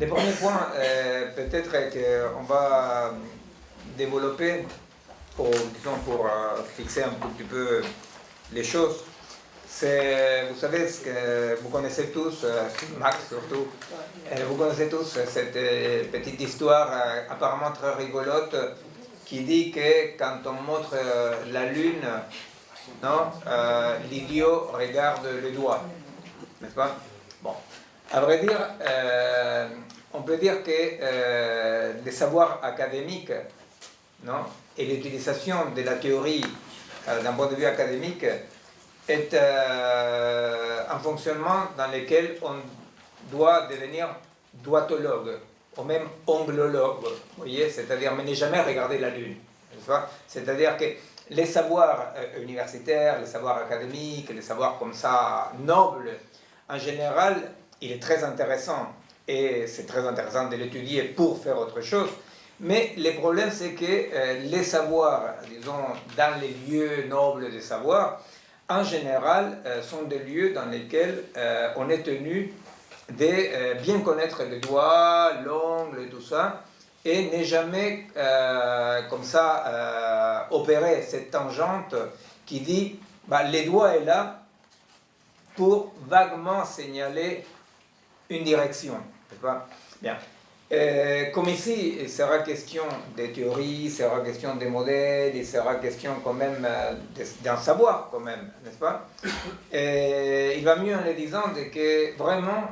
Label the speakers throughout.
Speaker 1: Le premier point, peut-être qu'on va développer, disons pour fixer un tout petit peu les choses. C'est, vous savez, ce que vous connaissez tous, Max surtout, vous connaissez tous cette petite histoire apparemment très rigolote qui dit que quand on montre la lune, non, l'idiot regarde le doigt, n'est-ce pas? Bon, à vrai dire, on peut dire que les savoirs académiques, non, et l'utilisation de la théorie d'un point de vue académique est un fonctionnement dans lequel on doit devenir doigtologue, ou même onglologue, vous voyez, c'est-à-dire, mais ne jamais regarder la lune, c'est-à-dire que les savoirs universitaires, les savoirs académiques, les savoirs comme ça nobles, en général, il est très intéressant, et c'est très intéressant de l'étudier pour faire autre chose, mais le problème c'est que les savoirs, disons, dans les lieux nobles des savoirs, en général, sont des lieux dans lesquels on est tenu de bien connaître le doigt, l'ongle et tout ça, et ne jamais comme ça opérer cette tangente qui dit bah, le doigt est là pour vaguement signaler une direction, n'est-ce pas? Bien. Comme ici, il sera question des théories, il sera question des modèles, il sera question quand même d'un savoir quand même, n'est-ce pas? Il va mieux en le disant que vraiment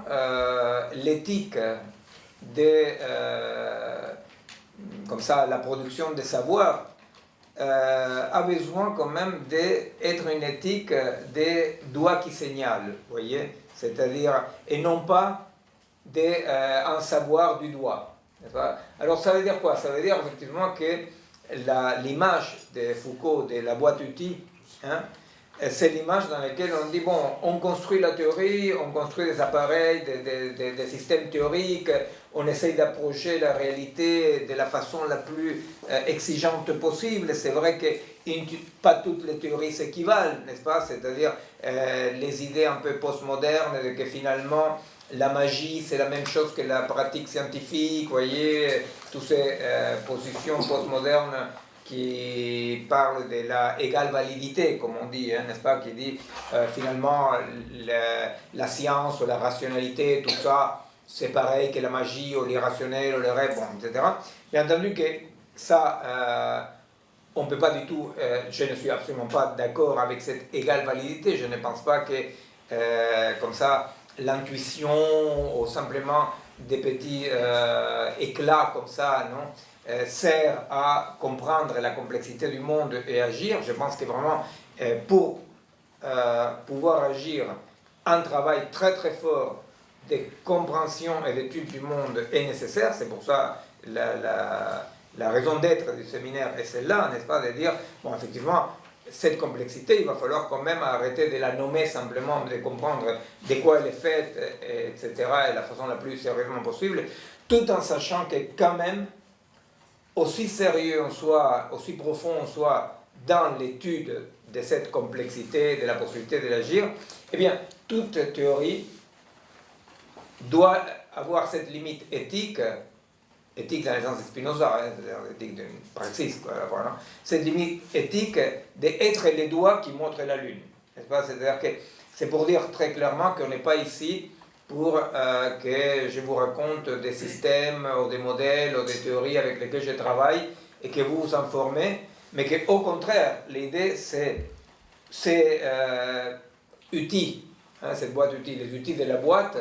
Speaker 1: l'éthique de comme ça, la production des savoirs a besoin quand même d'être une éthique des doigts qui signalent, vous voyez? C'est-à-dire, et non pas un savoir du doigt. Alors ça veut dire quoi? Ça veut dire effectivement que l'image de Foucault de la boîte outils, hein, c'est l'image dans laquelle on dit, bon, on construit la théorie, on construit des appareils, des systèmes théoriques, on essaye d'approcher la réalité de la façon la plus exigeante possible. C'est vrai que pas toutes les théories s'équivalent, n'est-ce pas? C'est-à-dire les idées un peu postmodernes, que finalement la magie c'est la même chose que la pratique scientifique, vous voyez, toutes ces positions postmodernes qui parle de la égale validité, comme on dit, hein, n'est-ce pas, qui dit finalement la science ou la rationalité, tout ça, c'est pareil que la magie ou l'irrationnel ou le rêve, bon, etc. Bien entendu que ça, on ne peut pas du tout, je ne suis absolument pas d'accord avec cette égale validité, je ne pense pas que, comme ça, l'intuition ou simplement des petits éclats comme ça, non, sert à comprendre la complexité du monde et agir. Je pense que vraiment, pour pouvoir agir, un travail très très fort de compréhension et d'étude du monde est nécessaire. C'est pour ça la raison d'être du séminaire est celle-là, n'est-ce pas, de dire, bon, effectivement, cette complexité, il va falloir quand même arrêter de la nommer simplement, de comprendre de quoi elle est faite, etc., et la façon la plus sérieusement possible, tout en sachant que quand même, aussi sérieux on soit, aussi profond on soit dans l'étude de cette complexité, de la possibilité de l'agir, eh bien, toute théorie doit avoir cette limite éthique, éthique dans le sens de Spinoza, hein, l'éthique d'une praxis, quoi, voilà. Cette limite éthique d'être les doigts qui montrent la lune. C'est-à-dire que c'est pour dire très clairement qu'on n'est pas ici pour que je vous raconte des systèmes ou des modèles ou des théories avec lesquels je travaille et que vous vous informez, mais qu'au contraire, l'idée c'est ces outils, hein, cette boîte outils, les outils de la boîte,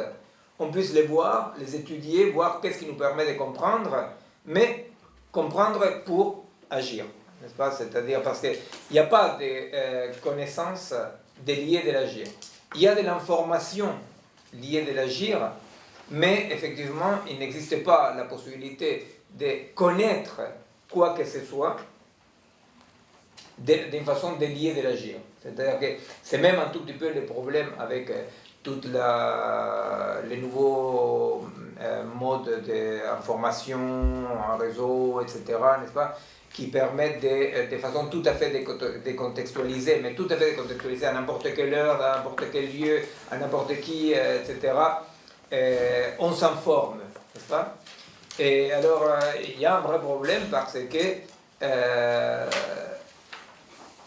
Speaker 1: on puisse les voir, les étudier, voir qu'est-ce qui nous permet de comprendre, mais comprendre pour agir, n'est-ce pas? C'est-à-dire parce qu'il n'y a pas de connaissances déliées de l'agir. Il y a de l'information liée de l'agir, mais effectivement, il n'existe pas la possibilité de connaître quoi que ce soit d'une façon déliée de l'agir. C'est-à-dire que c'est même un tout petit peu le problème avec tous les nouveaux modes d'information, en réseau, etc., n'est-ce pas, qui permettent de façon tout à fait décontextualisée, mais tout à fait décontextualisée à n'importe quelle heure, à n'importe quel lieu, à n'importe qui, etc., on s'informe. n'est-ce pas? Et alors, il y a un vrai problème parce que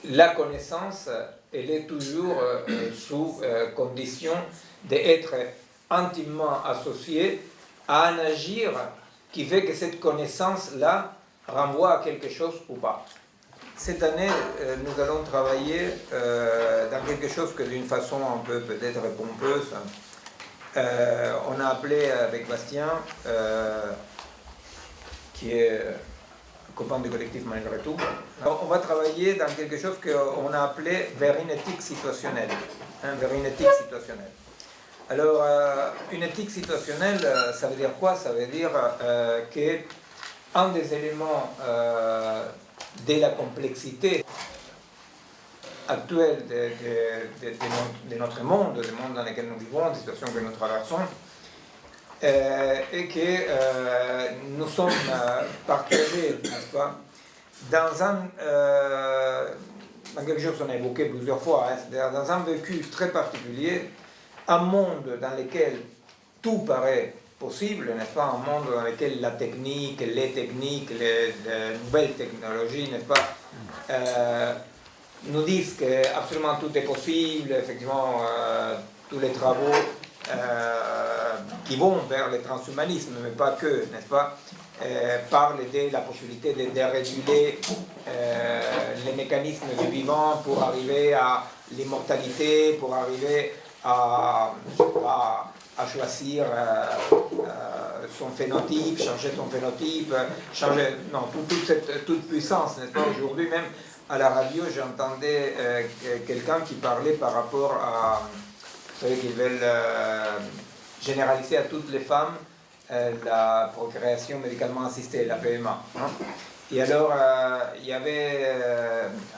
Speaker 1: la connaissance, elle est toujours sous condition d'être intimement associée à un agir qui fait que cette connaissance-là renvoie à quelque chose ou pas. Cette année, nous allons travailler dans quelque chose que d'une façon un peu peut-être pompeuse, on a appelé avec Bastien, qui est copain du collectif malgré tout, on va travailler dans quelque chose qu'on a appelé vers une éthique situationnelle. Vers une éthique situationnelle. Alors, une éthique situationnelle, ça veut dire quoi? Ça veut dire qu'un des éléments de la complexité actuelle de notre monde, du monde dans lequel nous vivons, des situations que nous traversons, et que nous sommes partagés, n'est-ce pas, dans quelque chose qu'on a évoqué plusieurs fois, hein, c'est-à-dire dans un vécu très particulier, un monde dans lequel tout paraît possible, n'est-ce pas, un monde dans lequel la technique, les nouvelles technologies, n'est-ce pas, nous disent que absolument tout est possible, effectivement, tous les travaux qui vont vers le transhumanisme, mais pas que, n'est-ce pas, parlent de la possibilité de réguler les mécanismes du vivant pour arriver à l'immortalité, pour arriver à choisir son phénotype, changer son phénotype, changer, non, toute puissance, n'est-ce pas, aujourd'hui même, à la radio, j'entendais quelqu'un qui parlait par rapport à, vous savez qu'ils veulent généraliser à toutes les femmes la procréation médicalement assistée, la PMA. Hein. Et alors, il y avait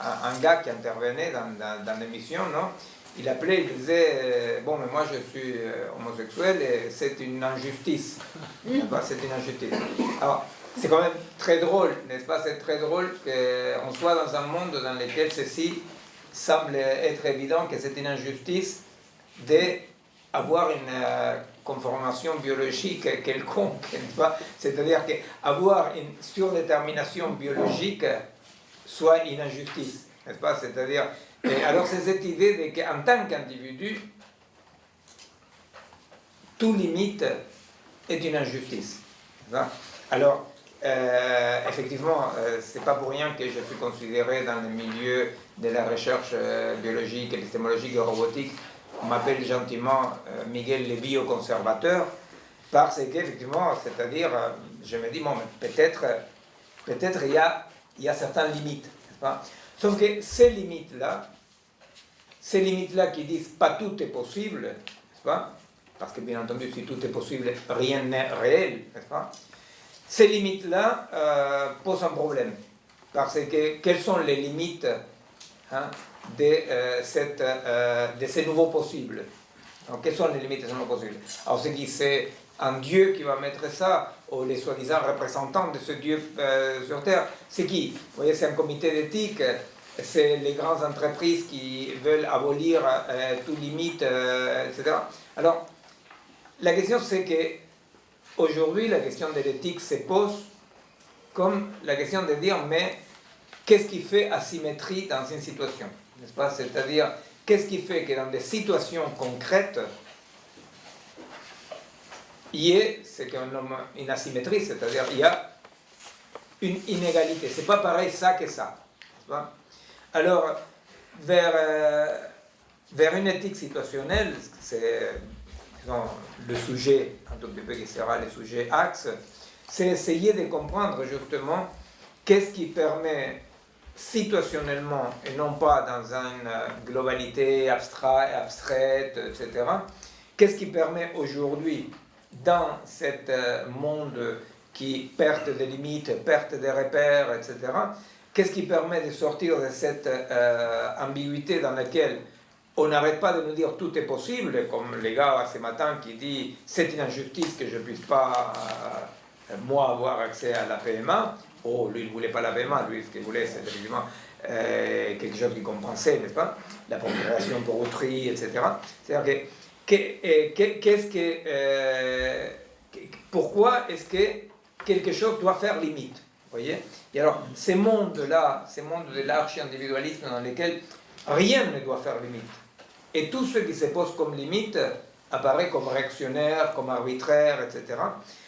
Speaker 1: un gars qui intervenait dans l'émission, non? Il appelait, il disait, bon, mais moi je suis homosexuel et c'est une injustice. C'est une injustice. Alors, c'est quand même très drôle, n'est-ce pas? C'est très drôle qu'on soit dans un monde dans lequel ceci semble être évident que c'est une injustice d'avoir une conformation biologique quelconque, n'est-ce pas? C'est-à-dire qu'avoir une surdétermination biologique soit une injustice, n'est-ce pas? C'est-à-dire, alors c'est cette idée qu'en tant qu'individu, tout limite est une injustice. Alors, effectivement, c'est pas pour rien que je suis considéré dans le milieu de la recherche biologique, épistémologique et robotique. On m'appelle gentiment Miguel le bioconservateur, parce qu'effectivement, c'est-à-dire, je me dis, bon, mais peut-être il y a certaines limites. N'est-ce pas? Sauf que ces limites-là qui disent pas tout est possible, n'est-ce pas? Parce que bien entendu, si tout est possible, rien n'est réel, n'est-ce pas? Ces limites-là posent un problème. Parce que quelles sont les limites de ces nouveaux possibles? Alors, quelles sont les limites de ces nouveaux possibles? Alors, c'est un Dieu qui va mettre ça, ou les soi-disant représentants de ce Dieu sur Terre. C'est qui? Vous voyez, c'est un comité d'éthique, c'est les grandes entreprises qui veulent abolir toute limite, etc. Alors, la question c'est que aujourd'hui, la question de l'éthique se pose comme la question de dire, mais qu'est-ce qui fait asymétrie dans une situation? N'est-ce pas? C'est-à-dire, qu'est-ce qui fait que dans des situations concrètes, il y ait ce qu'on nomme une asymétrie, c'est-à-dire il y a une inégalité. C'est pas pareil ça que ça. N'est-ce pas? Alors, vers une éthique situationnelle, c'est le sujet, un tout petit peu qui sera le sujet axe, c'est essayer de comprendre justement qu'est-ce qui permet situationnellement, et non pas dans une globalité abstraite, etc., qu'est-ce qui permet aujourd'hui, dans ce monde qui perd des limites, perd des repères, etc., qu'est-ce qui permet de sortir de cette ambiguïté dans laquelle on n'arrête pas de nous dire tout est possible, comme les gars ce matin qui dit c'est une injustice que je ne puisse pas, moi, avoir accès à la PMA. Oh, lui, il ne voulait pas la PMA, lui, ce qu'il voulait, c'est effectivement quelque chose qui compensait, n'est-ce pas? La procréation pour autrui, etc. C'est-à-dire qu'est-ce pourquoi est-ce que quelque chose doit faire limite? Vous voyez? Et alors, ces mondes-là, ces mondes de l'archi-individualisme dans lesquels rien ne doit faire limite, et tout ce qui se pose comme limite apparaît comme réactionnaire, comme arbitraire, etc.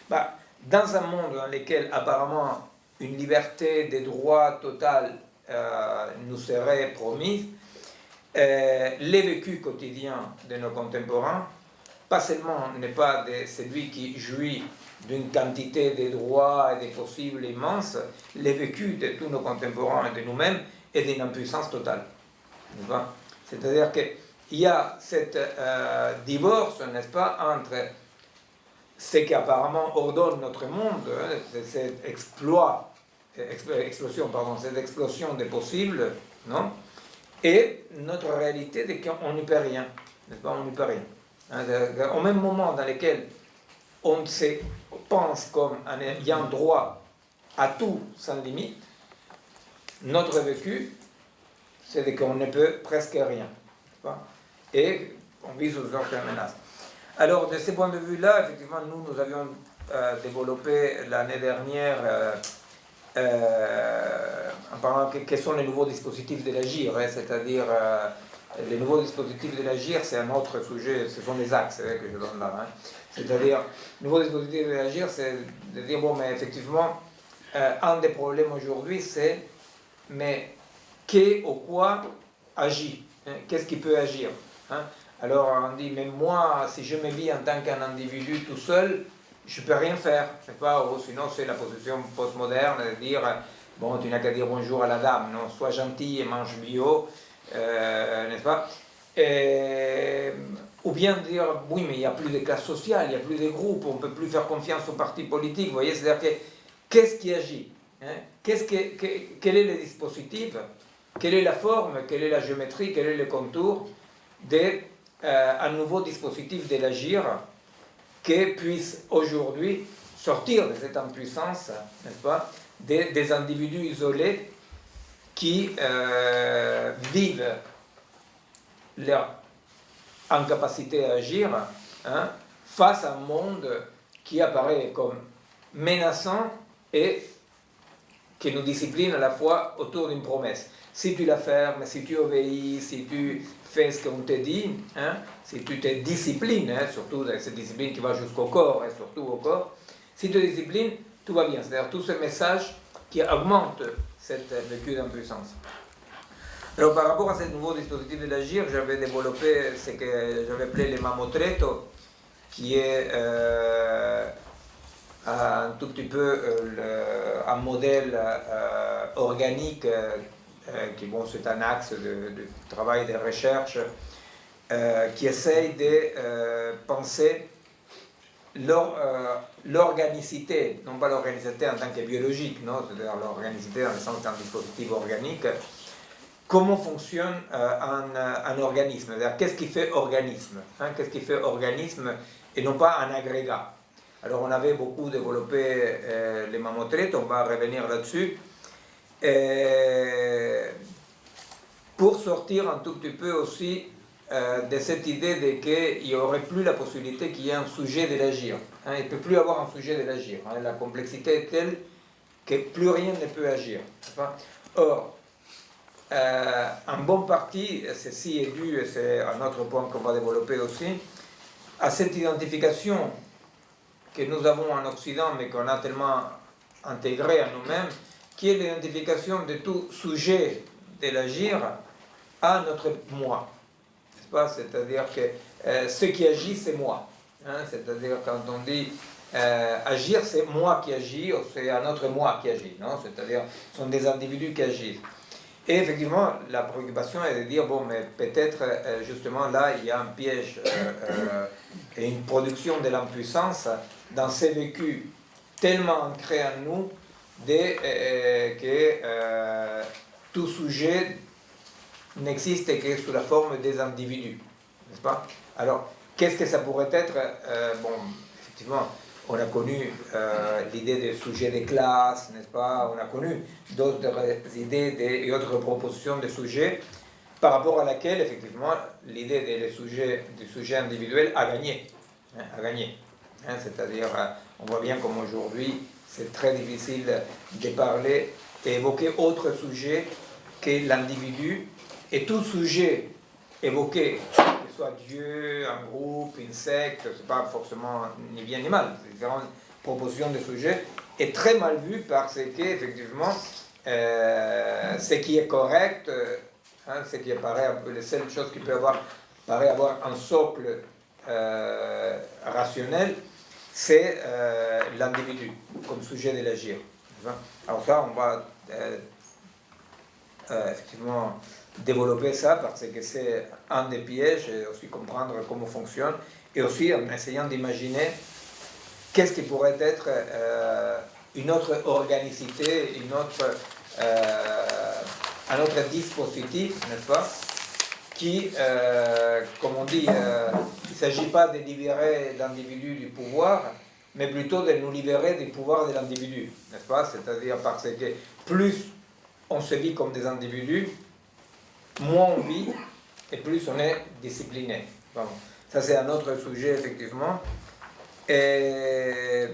Speaker 1: Bah, dans un monde dans lequel apparemment une liberté des droits totale nous serait promise, les vécus quotidiens de nos contemporains, pas seulement n'est pas de celui qui jouit d'une quantité de droits et de possibles immenses, les vécus de tous nos contemporains et de nous-mêmes est d'une impuissance totale. C'est-à-dire qu'il y a cette divorce, n'est-ce pas, entre ce qui apparemment ordonne notre monde, cette explosion des possibles, non, et notre réalité de qu'on n'y peut rien, n'est-ce pas, on n'y peut rien. Au même moment dans lequel on se pense comme ayant droit à tout sans limite, notre vécu, c'est qu'on ne peut presque rien. Et on vit sous autre menace. Alors, de ce point de vue-là, effectivement, nous avions développé l'année dernière, en parlant quels sont les nouveaux dispositifs de l'agir, c'est-à-dire les nouveaux dispositifs de l'agir, c'est un autre sujet, ce sont les axes que je donne là. C'est-à-dire, nouveaux dispositifs de l'agir, c'est de dire, bon, mais effectivement, un des problèmes aujourd'hui, c'est, mais qui ou quoi agit, qu'est-ce qui peut agir, Alors on dit, mais moi, si je me vis en tant qu'un individu tout seul, je ne peux rien faire, c'est pas, ou sinon c'est la position postmoderne de dire, bon, tu n'as qu'à dire bonjour à la dame, non, sois gentil et mange bio, n'est-ce pas, ou bien dire, oui, mais il n'y a plus de classe sociale, il n'y a plus de groupes, on ne peut plus faire confiance aux partis politiques, vous voyez, c'est-à-dire que, qu'est-ce qui agit, quel est le dispositif, quelle est la forme, quelle est la géométrie, quel est le contour d'un nouveau dispositif de l'agir qui puisse aujourd'hui sortir de cette impuissance, n'est-ce pas, des individus isolés qui vivent leur incapacité à agir face à un monde qui apparaît comme menaçant et qui nous discipline à la fois autour d'une promesse. Si tu la fermes, si tu obéis, si tu fais ce qu'on te dit, si tu te disciplines, surtout cette discipline qui va jusqu'au corps, et surtout au corps, si tu te disciplines, tout va bien. C'est-à-dire tout ce message qui augmente cette vécu d'impuissance. Alors par rapport à ce nouveau dispositif de l'agir, j'avais développé ce que j'avais appelé le mamotreto, qui est un tout petit peu un modèle organique qui, bon, c'est un axe de travail, de recherche qui essaye de penser l'organicité, non pas l'organicité en tant que biologique, non, c'est-à-dire l'organicité dans le sens d'un dispositif organique, comment fonctionne un organisme, c'est-à-dire qu'est-ce qui fait organisme, qu'est-ce qui fait organisme et non pas un agrégat. Alors on avait beaucoup développé les mamotretos, on va revenir là-dessus, pour sortir un tout petit peu aussi de cette idée qu'il n'y aurait plus la possibilité qu'il y ait un sujet de l'agir. Il ne peut plus avoir un sujet de l'agir. La complexité est telle que plus rien ne peut agir. Or, en bonne partie, ceci est dû, et c'est un autre point qu'on va développer aussi, à cette identification que nous avons en Occident, mais qu'on a tellement intégrée à nous-mêmes, qui est l'identification de tout sujet de l'agir à notre moi. N'est-ce pas? C'est-à-dire que ce qui agit, c'est moi. C'est-à-dire quand on dit agir, c'est moi qui agis, ou c'est un autre moi qui agit. Non? C'est-à-dire ce sont des individus qui agissent. Et effectivement, la préoccupation est de dire, bon, mais peut-être justement là, il y a un piège et une production de l'impuissance dans ces vécus tellement ancrés en nous que tout sujet n'existe que sous la forme des individus, n'est-ce pas? Alors, qu'est-ce que ça pourrait être? Bon, effectivement, on a connu l'idée des sujets des classes, n'est-ce pas? On a connu d'autres idées et autres propositions de sujets par rapport à laquelle, effectivement, l'idée du sujet individuel a gagné. A gagné. Hein, c'est-à-dire, on voit bien comme aujourd'hui, c'est très difficile de parler et évoquer autre sujet que l'individu. Et tout sujet évoqué, que ce soit Dieu, un groupe, une secte, c'est pas forcément ni bien ni mal, c'est différentes propositions de sujets, est très mal vu parce qu'effectivement, ce qui est correct, hein, ce qui paraît un peu les seules choses qui peuvent paraît avoir un socle rationnel, c'est l'individu comme sujet de l'agir. Alors ça, on va effectivement développer ça parce que c'est un des pièges et aussi comprendre comment fonctionne et aussi en essayant d'imaginer qu'est-ce qui pourrait être une autre organicité, un autre dispositif, n'est-ce pas, qui, comme on dit, il ne s'agit pas de libérer l'individu du pouvoir, mais plutôt de nous libérer du pouvoir de l'individu, n'est-ce pas? C'est-à-dire parce que plus on se vit comme des individus, moins on vit et plus on est discipliné. Bon, ça c'est un autre sujet effectivement. Et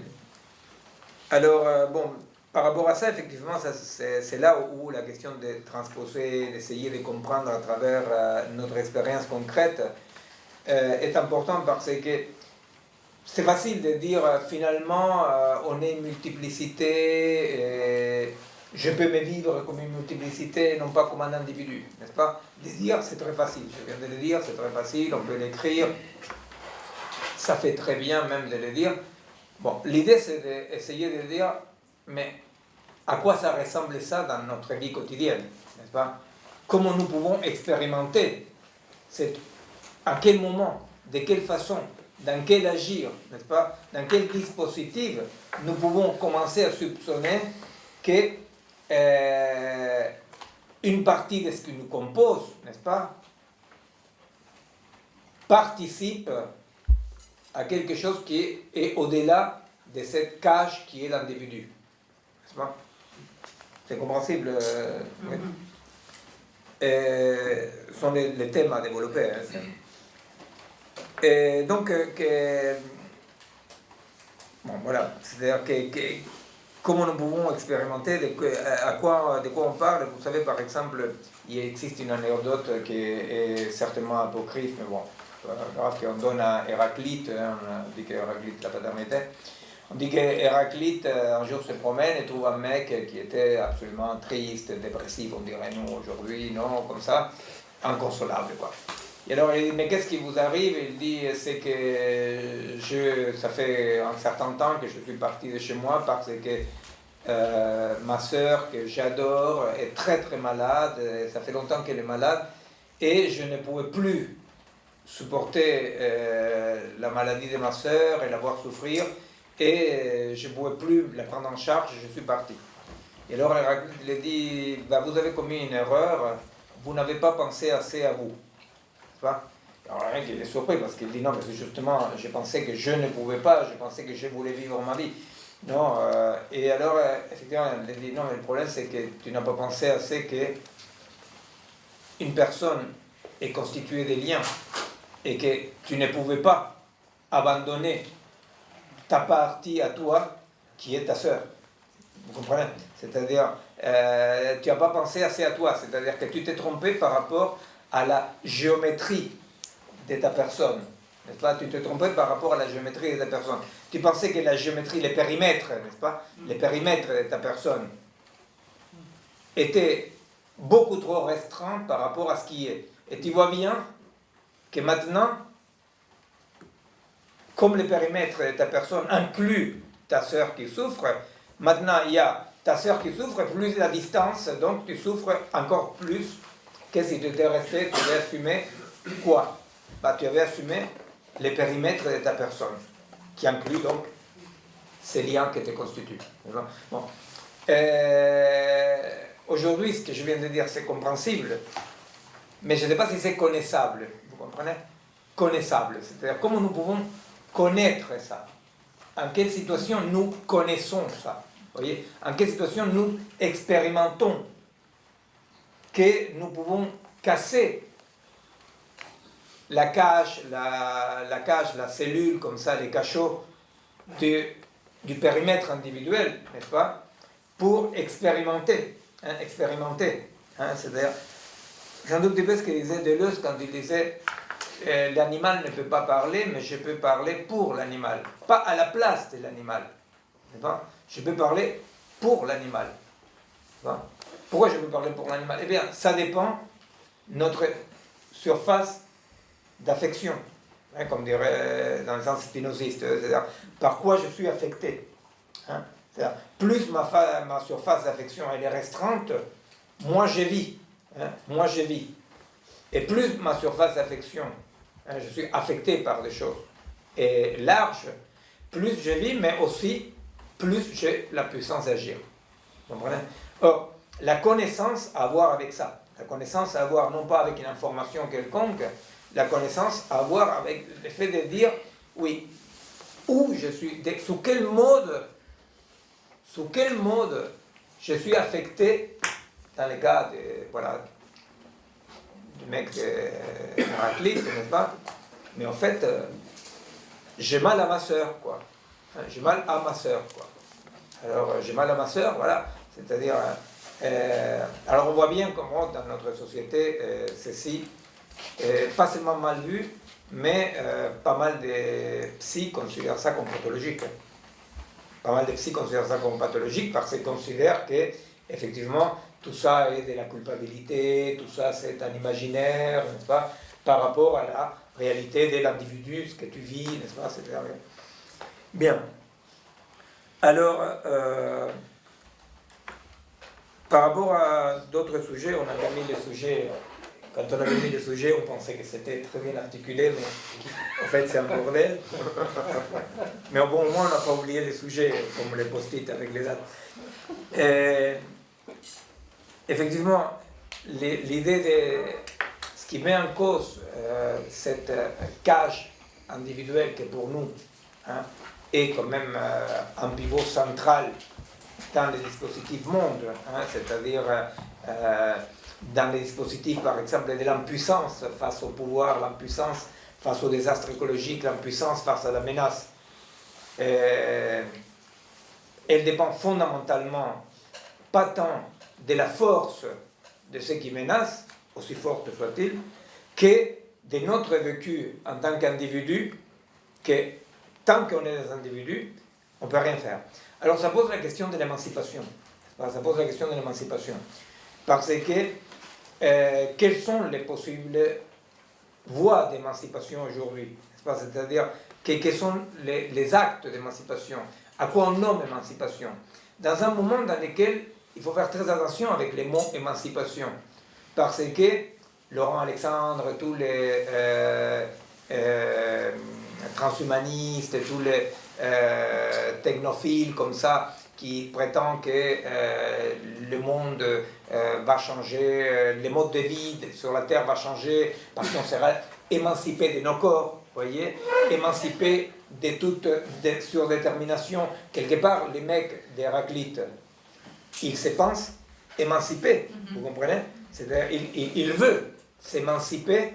Speaker 1: alors, bon, par rapport à ça, effectivement, c'est là où la question de transposer, d'essayer de comprendre à travers notre expérience concrète est importante parce que c'est facile de dire finalement on est une multiplicité, je peux me vivre comme une multiplicité, non pas comme un individu, n'est-ce pas? De dire, c'est très facile, je viens de le dire, c'est très facile, on peut l'écrire, ça fait très bien même de le dire. Bon, l'idée c'est d'essayer de dire, mais à quoi ça ressemble ça dans notre vie quotidienne, n'est-ce pas? Comment nous pouvons expérimenter, à quel moment, de quelle façon, dans quel agir, n'est-ce pas? Dans quel dispositif nous pouvons commencer à soupçonner que une partie de ce qui nous compose, n'est-ce pas, participe à quelque chose qui est au-delà de cette cage qui est l'individu. N'est-ce pas? C'est compréhensible. Oui. Ce sont les thèmes à développer. Hein, et donc, bon, voilà. C'est-à-dire comment nous pouvons expérimenter, de quoi on parle. Vous savez, par exemple, il existe une anecdote qui est certainement apocryphe, mais bon, grave qu'on donne à Héraclite, hein, on dit qu'Héraclite l'a pas permetté. On dit qu'Héraclite, un jour, se promène et trouve un mec qui était absolument triste, dépressif, on dirait nous aujourd'hui, non, comme ça, inconsolable, quoi. Et alors, il dit, mais qu'est-ce qui vous arrive? Il dit, c'est que ça fait un certain temps que je suis parti de chez moi parce que ma sœur, que j'adore, est très très malade, ça fait longtemps qu'elle est malade, et je ne pouvais plus supporter la maladie de ma sœur et la voir souffrir, et je ne pouvais plus la prendre en charge, je suis parti. Et alors Héraclite lui dit, bah, vous avez commis une erreur, vous n'avez pas pensé assez à vous. Alors il est surpris parce qu'il dit, non, mais justement, je pensais que je ne pouvais pas, je pensais que je voulais vivre ma vie. Non, et alors, effectivement, il dit, non, mais le problème c'est que tu n'as pas pensé assez que une personne est constituée de liens et que tu ne pouvais pas abandonner ta partie à toi qui est ta sœur. Vous comprenez? C'est-à-dire, tu n'as pas pensé assez à toi, c'est-à-dire que tu t'es trompé par rapport à la géométrie de ta personne. N'est-ce pas? Tu t'es trompé par rapport à la géométrie de ta personne. Tu pensais que la géométrie, les périmètres, n'est-ce pas? Les périmètres de ta personne étaient beaucoup trop restreints par rapport à ce qui est. Et tu vois bien que maintenant, comme les périmètres de ta personne incluent ta sœur qui souffre, maintenant il y a ta sœur qui souffre, plus la distance, donc tu souffres encore plus que si tu étais resté, tu avais assumé quoi? Bah, tu avais assumé les périmètres de ta personne, qui incluent donc ces liens qui te constituent. Bon. Aujourd'hui, ce que je viens de dire, c'est compréhensible, mais je ne sais pas si c'est connaissable, vous comprenez? Connaissable, c'est-à-dire comment nous pouvons connaître ça. En quelle situation nous connaissons ça? Vous voyez? En quelle situation nous expérimentons que nous pouvons casser la cage, la cellule, comme ça, les cachots du périmètre individuel, n'est-ce pas, pour expérimenter. Expérimenter. C'est-à-dire, c'est un tout petit peu ce que disait Deleuze quand il disait l'animal ne peut pas parler, mais je peux parler pour l'animal, pas à la place de l'animal. Je peux parler pour l'animal. Pourquoi je peux parler pour l'animal? Eh bien, ça dépend de notre surface d'affection, comme dirait dans le sens spinoziste, c'est-à-dire par quoi je suis affecté. C'est-à-dire, plus ma surface d'affection elle est restreinte, moins je vis. Moins je vis. Et plus ma surface d'affection, je suis affecté par des choses, est large, plus je vis, mais aussi plus j'ai la puissance d'agir. Vous comprenez? Or, la connaissance a à voir avec ça. La connaissance a à voir non pas avec une information quelconque, la connaissance a à voir avec le fait de dire, oui, où je suis, sous quel mode je suis affecté, dans le cas du mec d'Héraclite, n'est-ce pas? Mais en fait, j'ai mal à ma sœur, quoi. J'ai mal à ma sœur, quoi. Alors, j'ai mal à ma sœur, voilà. C'est-à-dire, alors on voit bien comment dans notre société, ceci est pas seulement mal vu, mais pas mal de psys considèrent ça comme pathologique. Pas mal de psys considèrent ça comme pathologique parce qu'ils considèrent que, effectivement, tout ça est de la culpabilité, tout ça c'est un imaginaire, n'est-ce pas, par rapport à la réalité de l'individu, ce que tu vis, n'est-ce pas, c'est bien. Alors, par rapport à d'autres sujets, on avait mis les sujets, quand on avait mis les sujets, on pensait que c'était très bien articulé, mais en fait c'est un bordel. Mais bon, au moins on n'a pas oublié les sujets, comme les post-it avec les dates. Effectivement, l'idée de ce qui met en cause cette cage individuelle qui pour nous est quand même un pivot central dans les dispositifs monde, c'est-à-dire dans les dispositifs par exemple de l'impuissance face au pouvoir, l'impuissance face au désastre écologique, l'impuissance face à la menace. Elle dépend fondamentalement pas tant de la force de ce qui menace, aussi forte soit-il, que de notre vécu en tant qu'individu, que tant qu'on est des individus, on ne peut rien faire. Alors ça pose la question de l'émancipation. Ça pose la question de l'émancipation. Parce que quelles sont les possibles voies d'émancipation aujourd'hui? C'est-à-dire, quels sont les actes d'émancipation? À quoi on nomme émancipation? Dans un moment dans lequel il faut faire très attention avec les mots émancipation. Parce que Laurent Alexandre, tous les transhumanistes, tous les technophiles comme ça, qui prétendent que le monde va changer, les modes de vie sur la Terre va changer, parce qu'on sera émancipé de nos corps, voyez, émancipé de toute surdétermination. Quelque part, les mecs d'Héraclite, ils se pensent émancipés, vous comprenez? C'est-à-dire, il veut s'émanciper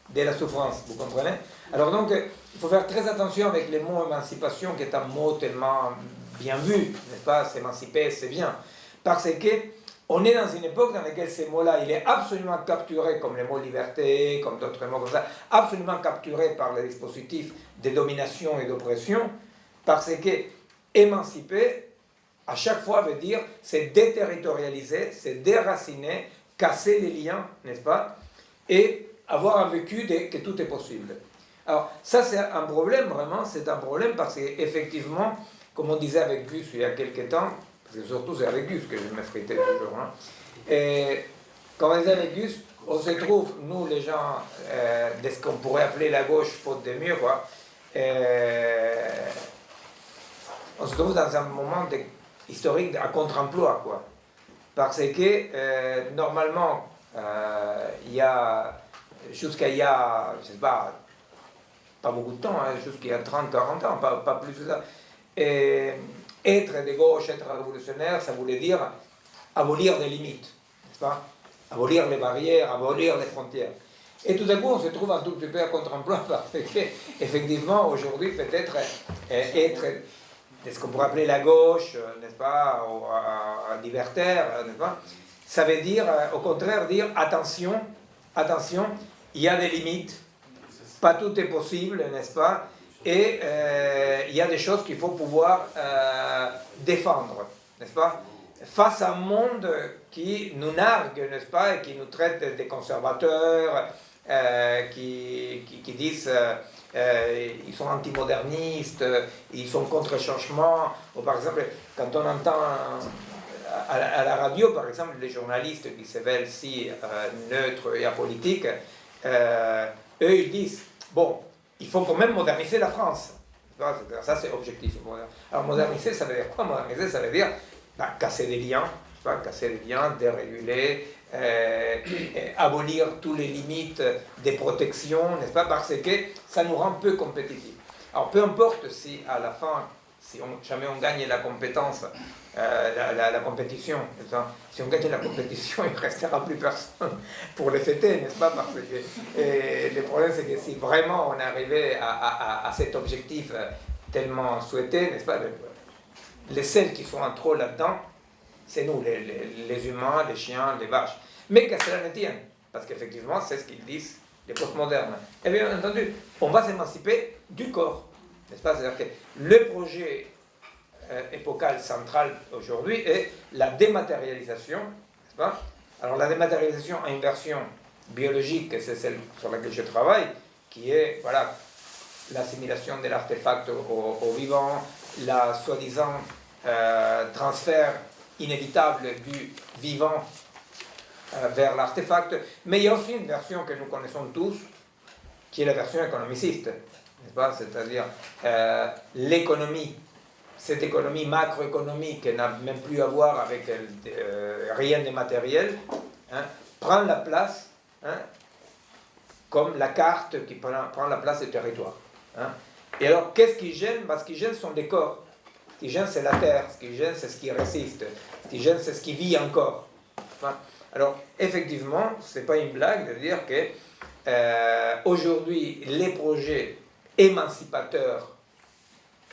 Speaker 1: de la souffrance, vous comprenez? Alors donc, il faut faire très attention avec les mots émancipation, qui est un mot tellement bien vu, n'est-ce pas? S'émanciper, c'est bien. Parce que on est dans une époque dans laquelle ces mots-là, il est absolument capturé, comme les mots liberté, comme d'autres mots comme ça, absolument capturé par les dispositifs de domination et d'oppression, parce que émanciper, à chaque fois veut dire c'est déterritorialiser, c'est déraciner, casser les liens, n'est-ce pas? Et avoir un vécu que tout est possible. Alors, ça c'est un problème, vraiment, c'est un problème parce qu'effectivement, comme on disait avec Gus il y a quelques temps, parce que surtout c'est avec Gus que je m'effritais toujours, et comme on disait avec Gus, on se trouve, nous les gens, de ce qu'on pourrait appeler la gauche, faute de mieux, quoi, on se trouve dans un moment historique à contre-emploi, quoi. Parce que, normalement, il y a, jusqu'à il y a, je sais pas beaucoup de temps, jusqu'il y a 30-40 ans, pas plus que ça, et être de gauche, être révolutionnaire, ça voulait dire abolir les limites, n'est-ce pas? Abolir les barrières, abolir les frontières. Et tout à coup, on se trouve un tout petit peu à contre-emploi parce que, effectivement, aujourd'hui, peut-être être de ce qu'on pourrait appeler la gauche, n'est-ce pas, ou libertaire, n'est-ce pas, ça veut dire, au contraire, dire attention, attention, il y a des limites, pas tout est possible, n'est-ce pas, et il y a des choses qu'il faut pouvoir défendre, n'est-ce pas, face à un monde qui nous nargue, n'est-ce pas, et qui nous traite des conservateurs, qui disent ils sont antimodernistes, ils sont contre le changement, ou par exemple, quand on entend à la radio, par exemple, les journalistes qui se veulent si neutres et apolitiques, eux ils disent, bon, il faut quand même moderniser la France. Ça c'est objectif. Alors moderniser, ça veut dire quoi? Moderniser, ça veut dire casser des liens, casser des liens, déréguler, abolir toutes les limites des protections, n'est-ce pas, parce que ça nous rend peu compétitifs. Alors peu importe si à la fin, si jamais on gagne la compétence, la compétition, si on gagne la compétition, il ne restera plus personne pour les fêter, n'est-ce pas, parce que le problème c'est que si vraiment on arrivait à cet objectif tellement souhaité, n'est-ce pas, les seuls qui sont en trop là-dedans, c'est nous, les humains, les chiens, les vaches. Mais qu'à cela ne tienne, parce qu'effectivement, c'est ce qu'ils disent les postmodernes. Et bien entendu, on va s'émanciper du corps, n'est-ce pas? C'est-à-dire que le projet épocal central aujourd'hui est la dématérialisation, n'est-ce pas? Alors la dématérialisation a une version biologique, c'est celle sur laquelle je travaille, qui est, voilà, l'assimilation de l'artefact au vivant, la soi-disant transfert inévitable du vivant vers l'artefact, mais il y a aussi une version que nous connaissons tous, qui est la version économiciste, n'est-ce pas? C'est-à-dire l'économie, cette économie macroéconomique n'a même plus à voir avec rien de matériel, hein, prend la place, hein, comme la carte qui prend la place du territoire. Hein. Et alors, qu'est-ce qui gêne? Ce qui gêne sont des corps. Ce qui gêne, c'est la terre. Ce qui gêne, c'est ce qui résiste. Ce qui gêne, c'est ce qui vit encore. Enfin, alors, effectivement, ce n'est pas une blague de dire que aujourd'hui, les projets émancipateurs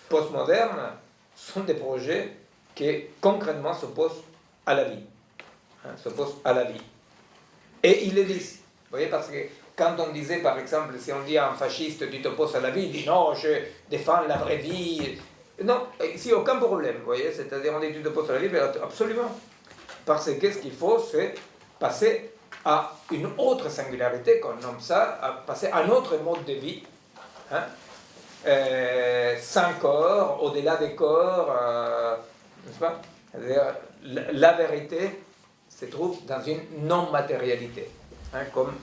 Speaker 1: postmodernes sont des projets qui concrètement s'opposent à la vie. Hein, s'opposent à la vie. Et ils le disent. Vous voyez, parce que quand on disait, par exemple, si on dit à un fasciste, tu t'opposes à la vie, il dit non, je défends la vraie vie. Non, ici, aucun problème, vous voyez, c'est-à-dire on dit tu t'opposes à la vie, mais absolument. Parce que ce qu'il faut, c'est passer à une autre singularité, qu'on nomme ça, à passer à un autre mode de vie, hein, sans corps, au-delà des corps, n'est-ce pas? C'est-à-dire, la vérité se trouve dans une non-matérialité, hein, comme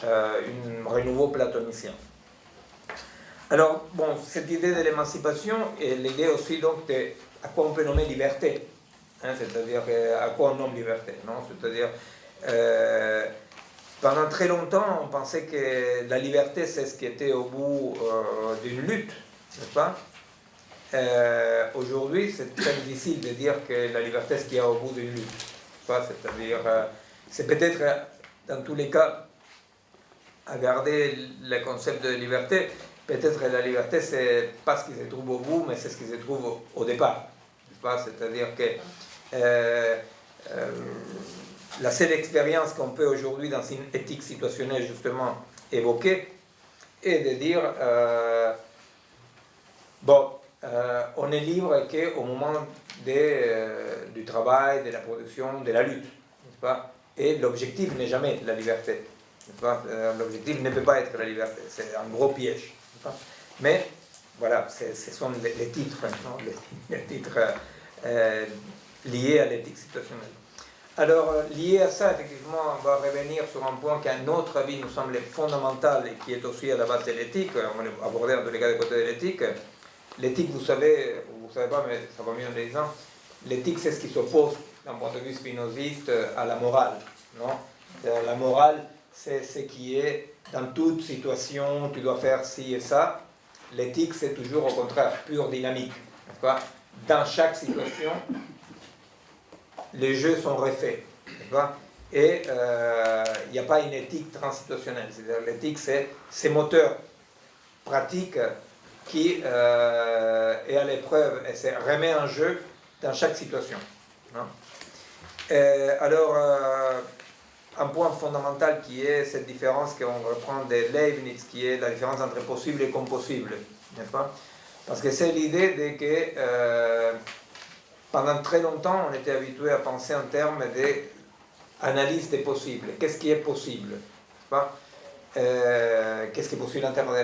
Speaker 1: un renouveau platonicien. Alors, bon, cette idée de l'émancipation est l'idée aussi donc de à quoi on peut nommer liberté, hein, c'est-à-dire à quoi on nomme liberté, non? C'est-à-dire, pendant très longtemps, on pensait que la liberté, c'est ce qui était au bout d'une lutte, n'est-ce pas? Aujourd'hui, c'est très difficile de dire que la liberté, c'est ce qu'il y a au bout d'une lutte, n'est-ce pas? C'est-à-dire, c'est peut-être, dans tous les cas, à garder le concept de liberté. Peut-être que la liberté, c'est pas ce qui se trouve au bout, mais c'est ce qui se trouve au départ. C'est-à-dire que la seule expérience qu'on peut aujourd'hui dans une éthique situationnelle justement évoquer est de dire on est libre qu'au moment du travail, de la production, de la lutte, n'est-ce pas? Et l'objectif n'est jamais la liberté. L'objectif ne peut pas être la liberté, c'est un gros piège. Mais voilà, ce sont les titres, non, les titres liés à l'éthique situationnelle. Alors, lié à ça, effectivement, on va revenir sur un point qui, à notre avis, nous semble fondamental et qui est aussi à la base de l'éthique. On va aborder en tous les cas du côté de l'éthique. L'éthique, vous savez pas, mais ça va mieux en le disant, l'éthique, c'est ce qui s'oppose, d'un point de vue spinoziste, à la morale. Non? La morale, c'est ce qui est dans toute situation, tu dois faire ci et ça. L'éthique, c'est toujours au contraire pure dynamique. Dans chaque situation, les jeux sont refaits. Et il n'y a pas une éthique transsituationnelle. C'est-à-dire l'éthique, c'est ces moteurs pratiques qui est à l'épreuve et se remet en jeu dans chaque situation. Non? Alors, un point fondamental qui est cette différence qu'on reprend de Leibniz, qui est la différence entre possible et compossible, n'est-ce pas? Parce que c'est l'idée de que pendant très longtemps, on était habitué à penser en termes d'analyse des possibles. Qu'est-ce qui est possible, n'est-ce pas? Qu'est-ce qui est possible en termes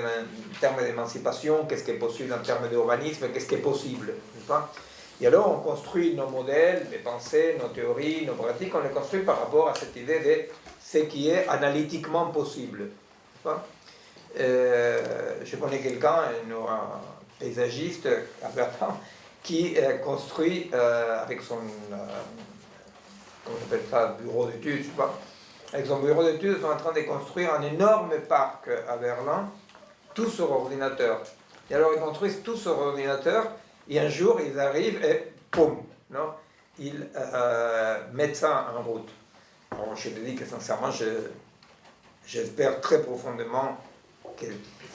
Speaker 1: d'émancipation, qu'est-ce qui est possible en termes d'urbanisme, qu'est-ce qui est possible, n'est-ce pas? Et alors on construit nos modèles, les pensées, nos théories, nos pratiques, on les construit par rapport à cette idée de ce qui est analytiquement possible, n'est-ce pas? Je connais quelqu'un, un paysagiste, qui construit avec son, comment on appelle ça, bureau d'études, je sais pas. Avec son bureau d'études, ils sont en train de construire un énorme parc à Berlin, tout sur ordinateur. Et alors ils construisent tout sur ordinateur, et un jour ils arrivent et poum, non, ils mettent ça en route. Alors je te dis que sincèrement, j'espère très profondément que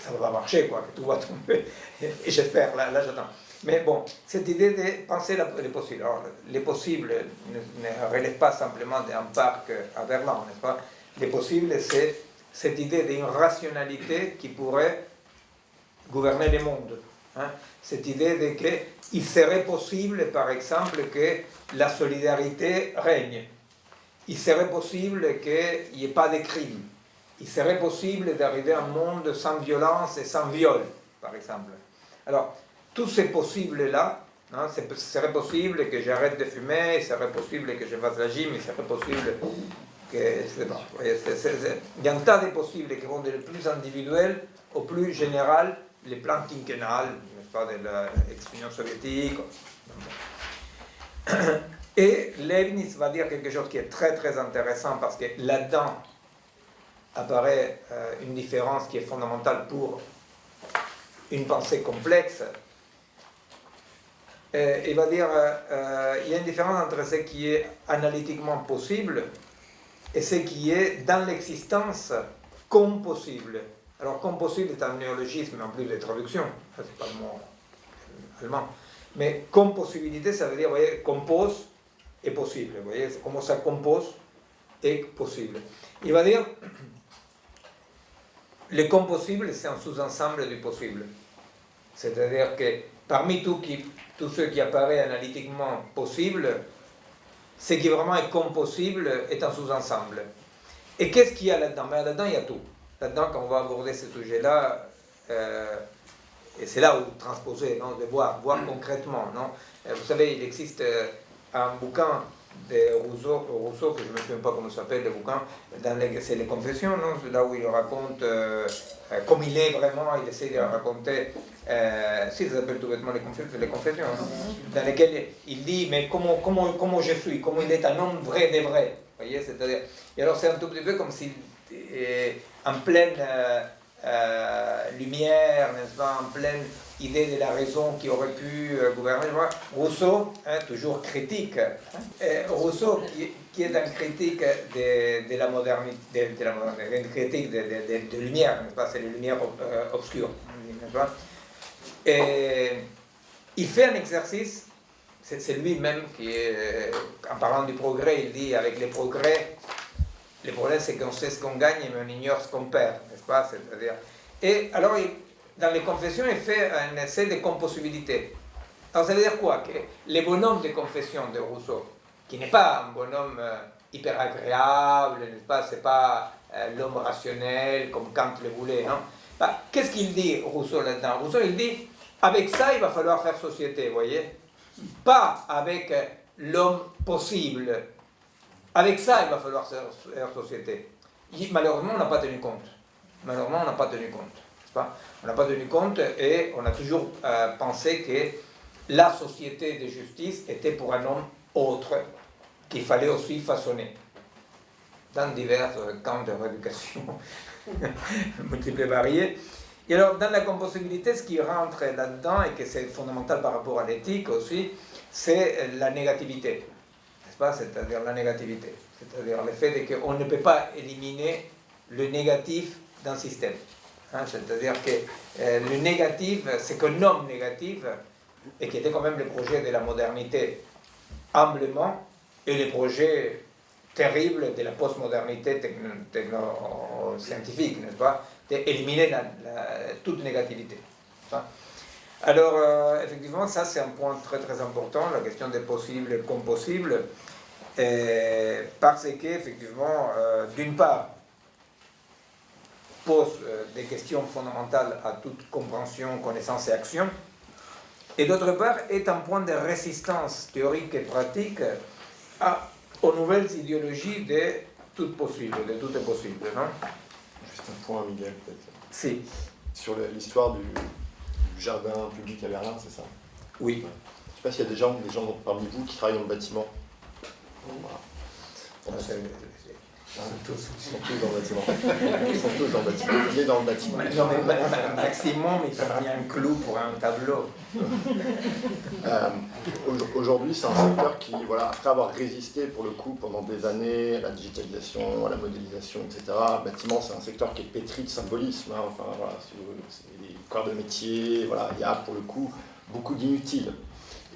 Speaker 1: ça va marcher, quoi, que tout va tomber. Et j'espère, là j'attends. Mais bon, cette idée de penser les possibles. Alors, les possibles ne relèvent pas simplement d'un parc à Berlin, n'est-ce pas? Les possibles, c'est cette idée d'une rationalité qui pourrait gouverner le monde. Hein? Cette idée qu'il serait possible, par exemple, que la solidarité règne. Il serait possible qu'il n'y ait pas de crimes. Il serait possible d'arriver à un monde sans violence et sans viol, par exemple. Alors, tous ces possibles-là, hein, serait possible que j'arrête de fumer, il serait possible que je fasse la gym, il serait possible que... Il y a un tas de possibles qui vont du plus individuel au plus général, les plans quinquennales, n'est-ce pas, de l'ex-Union soviétique. Et Leibniz va dire quelque chose qui est très très intéressant parce que là-dedans apparaît une différence qui est fondamentale pour une pensée complexe. Il va dire il y a une différence entre ce qui est analytiquement possible et ce qui est dans l'existence comme possible. Alors, comme possible est un néologisme en plus de traduction, ça c'est pas le mot allemand, mais comme possibilité, ça veut dire, vous voyez, compose est possible, vous voyez, comment ça compose est possible. Il va dire, le compossible, c'est un sous-ensemble du possible. C'est-à-dire que parmi tous ceux qui apparaissent analytiquement possibles, ce qui vraiment est compossible est un sous-ensemble. Et qu'est-ce qu'il y a là-dedans? Ben, là-dedans, il y a tout. Là-dedans, quand on va aborder ce sujet-là, et c'est là où transposer, non, de voir concrètement. Non? Vous savez, il existe un bouquin de Rousseau, que je ne me souviens pas comment ça s'appelle, le bouquin, c'est les Confessions, non? C'est là où il raconte comme il est vraiment, il essaie de raconter, si ça s'appelle tout bêtement les Confessions, non? Dans lesquelles il dit, mais comment je suis, comment il est un homme vrai des vrais, vous voyez, c'est-à-dire, et alors c'est un tout petit peu comme si, en pleine lumière, n'est-ce pas, en pleine idée de la raison qui aurait pu gouverner. Rousseau, hein, toujours critique, Rousseau qui est un critique de la modernité, une critique de lumière, n'est-ce pas, c'est les lumières obscures, n'est-ce pas, et il fait un exercice, c'est lui-même qui, en parlant du progrès, il dit avec les progrès, le problème c'est qu'on sait ce qu'on gagne mais on ignore ce qu'on perd, n'est-ce pas, c'est-à-dire, et alors dans les Confessions, il fait un essai de compossibilité. Alors ça veut dire quoi? Que le bonhomme de Confession de Rousseau, qui n'est pas un bonhomme hyper agréable, n'est-ce pas, c'est pas l'homme rationnel comme Kant le voulait, non? Bah, qu'est-ce qu'il dit Rousseau là-dedans? Rousseau il dit, avec ça il va falloir faire société, vous voyez? Pas avec l'homme possible. Avec ça il va falloir faire société. Malheureusement on n'a pas tenu compte. Malheureusement on n'a pas tenu compte. Pas? On n'a pas tenu compte et on a toujours pensé que la société de justice était pour un homme autre qu'il fallait aussi façonner dans divers camps de rééducation multiples et variés. Et alors dans la compossibilité, ce qui rentre là-dedans et que c'est fondamental par rapport à l'éthique aussi, c'est la négativité, n'est-ce pas? C'est-à-dire la négativité, c'est-à-dire le fait qu'on ne peut pas éliminer le négatif d'un système. Hein, c'est-à-dire que le négatif, ce qu'on nomme négatif, et qui était quand même le projet de la modernité, humblement, et les projets terribles de la postmodernité techno-scientifique, n'est-ce pas, d'éliminer toute négativité. Hein. Alors, effectivement, ça c'est un point très très important, la question des possibles comme possibles, parce qu'effectivement, d'une part, pose des questions fondamentales à toute compréhension, connaissance et action, et d'autre part est un point de résistance théorique et pratique aux nouvelles idéologies de tout possible, de tout est possible. Non?
Speaker 2: Juste un point, Miguel, peut-être.
Speaker 1: Si.
Speaker 2: Sur l'histoire du jardin public à Berlin, c'est ça?
Speaker 1: Oui.
Speaker 2: Je ne sais pas s'il y a des gens parmi vous qui travaillent dans le bâtiment. Voilà. Ils sont tous dans le bâtiment. Ils sont tous dans le bâtiment. Il est dans le bâtiment.
Speaker 1: Non, mais maximum, il faut bien un clou pour un tableau.
Speaker 2: Aujourd'hui, c'est un secteur qui, voilà, après avoir résisté pour le coup pendant des années à la digitalisation, à la modélisation, etc., le bâtiment, c'est un secteur qui est pétri de symbolisme. Hein. Enfin, voilà, c'est des corps de métier, voilà, il y a pour le coup beaucoup d'inutiles.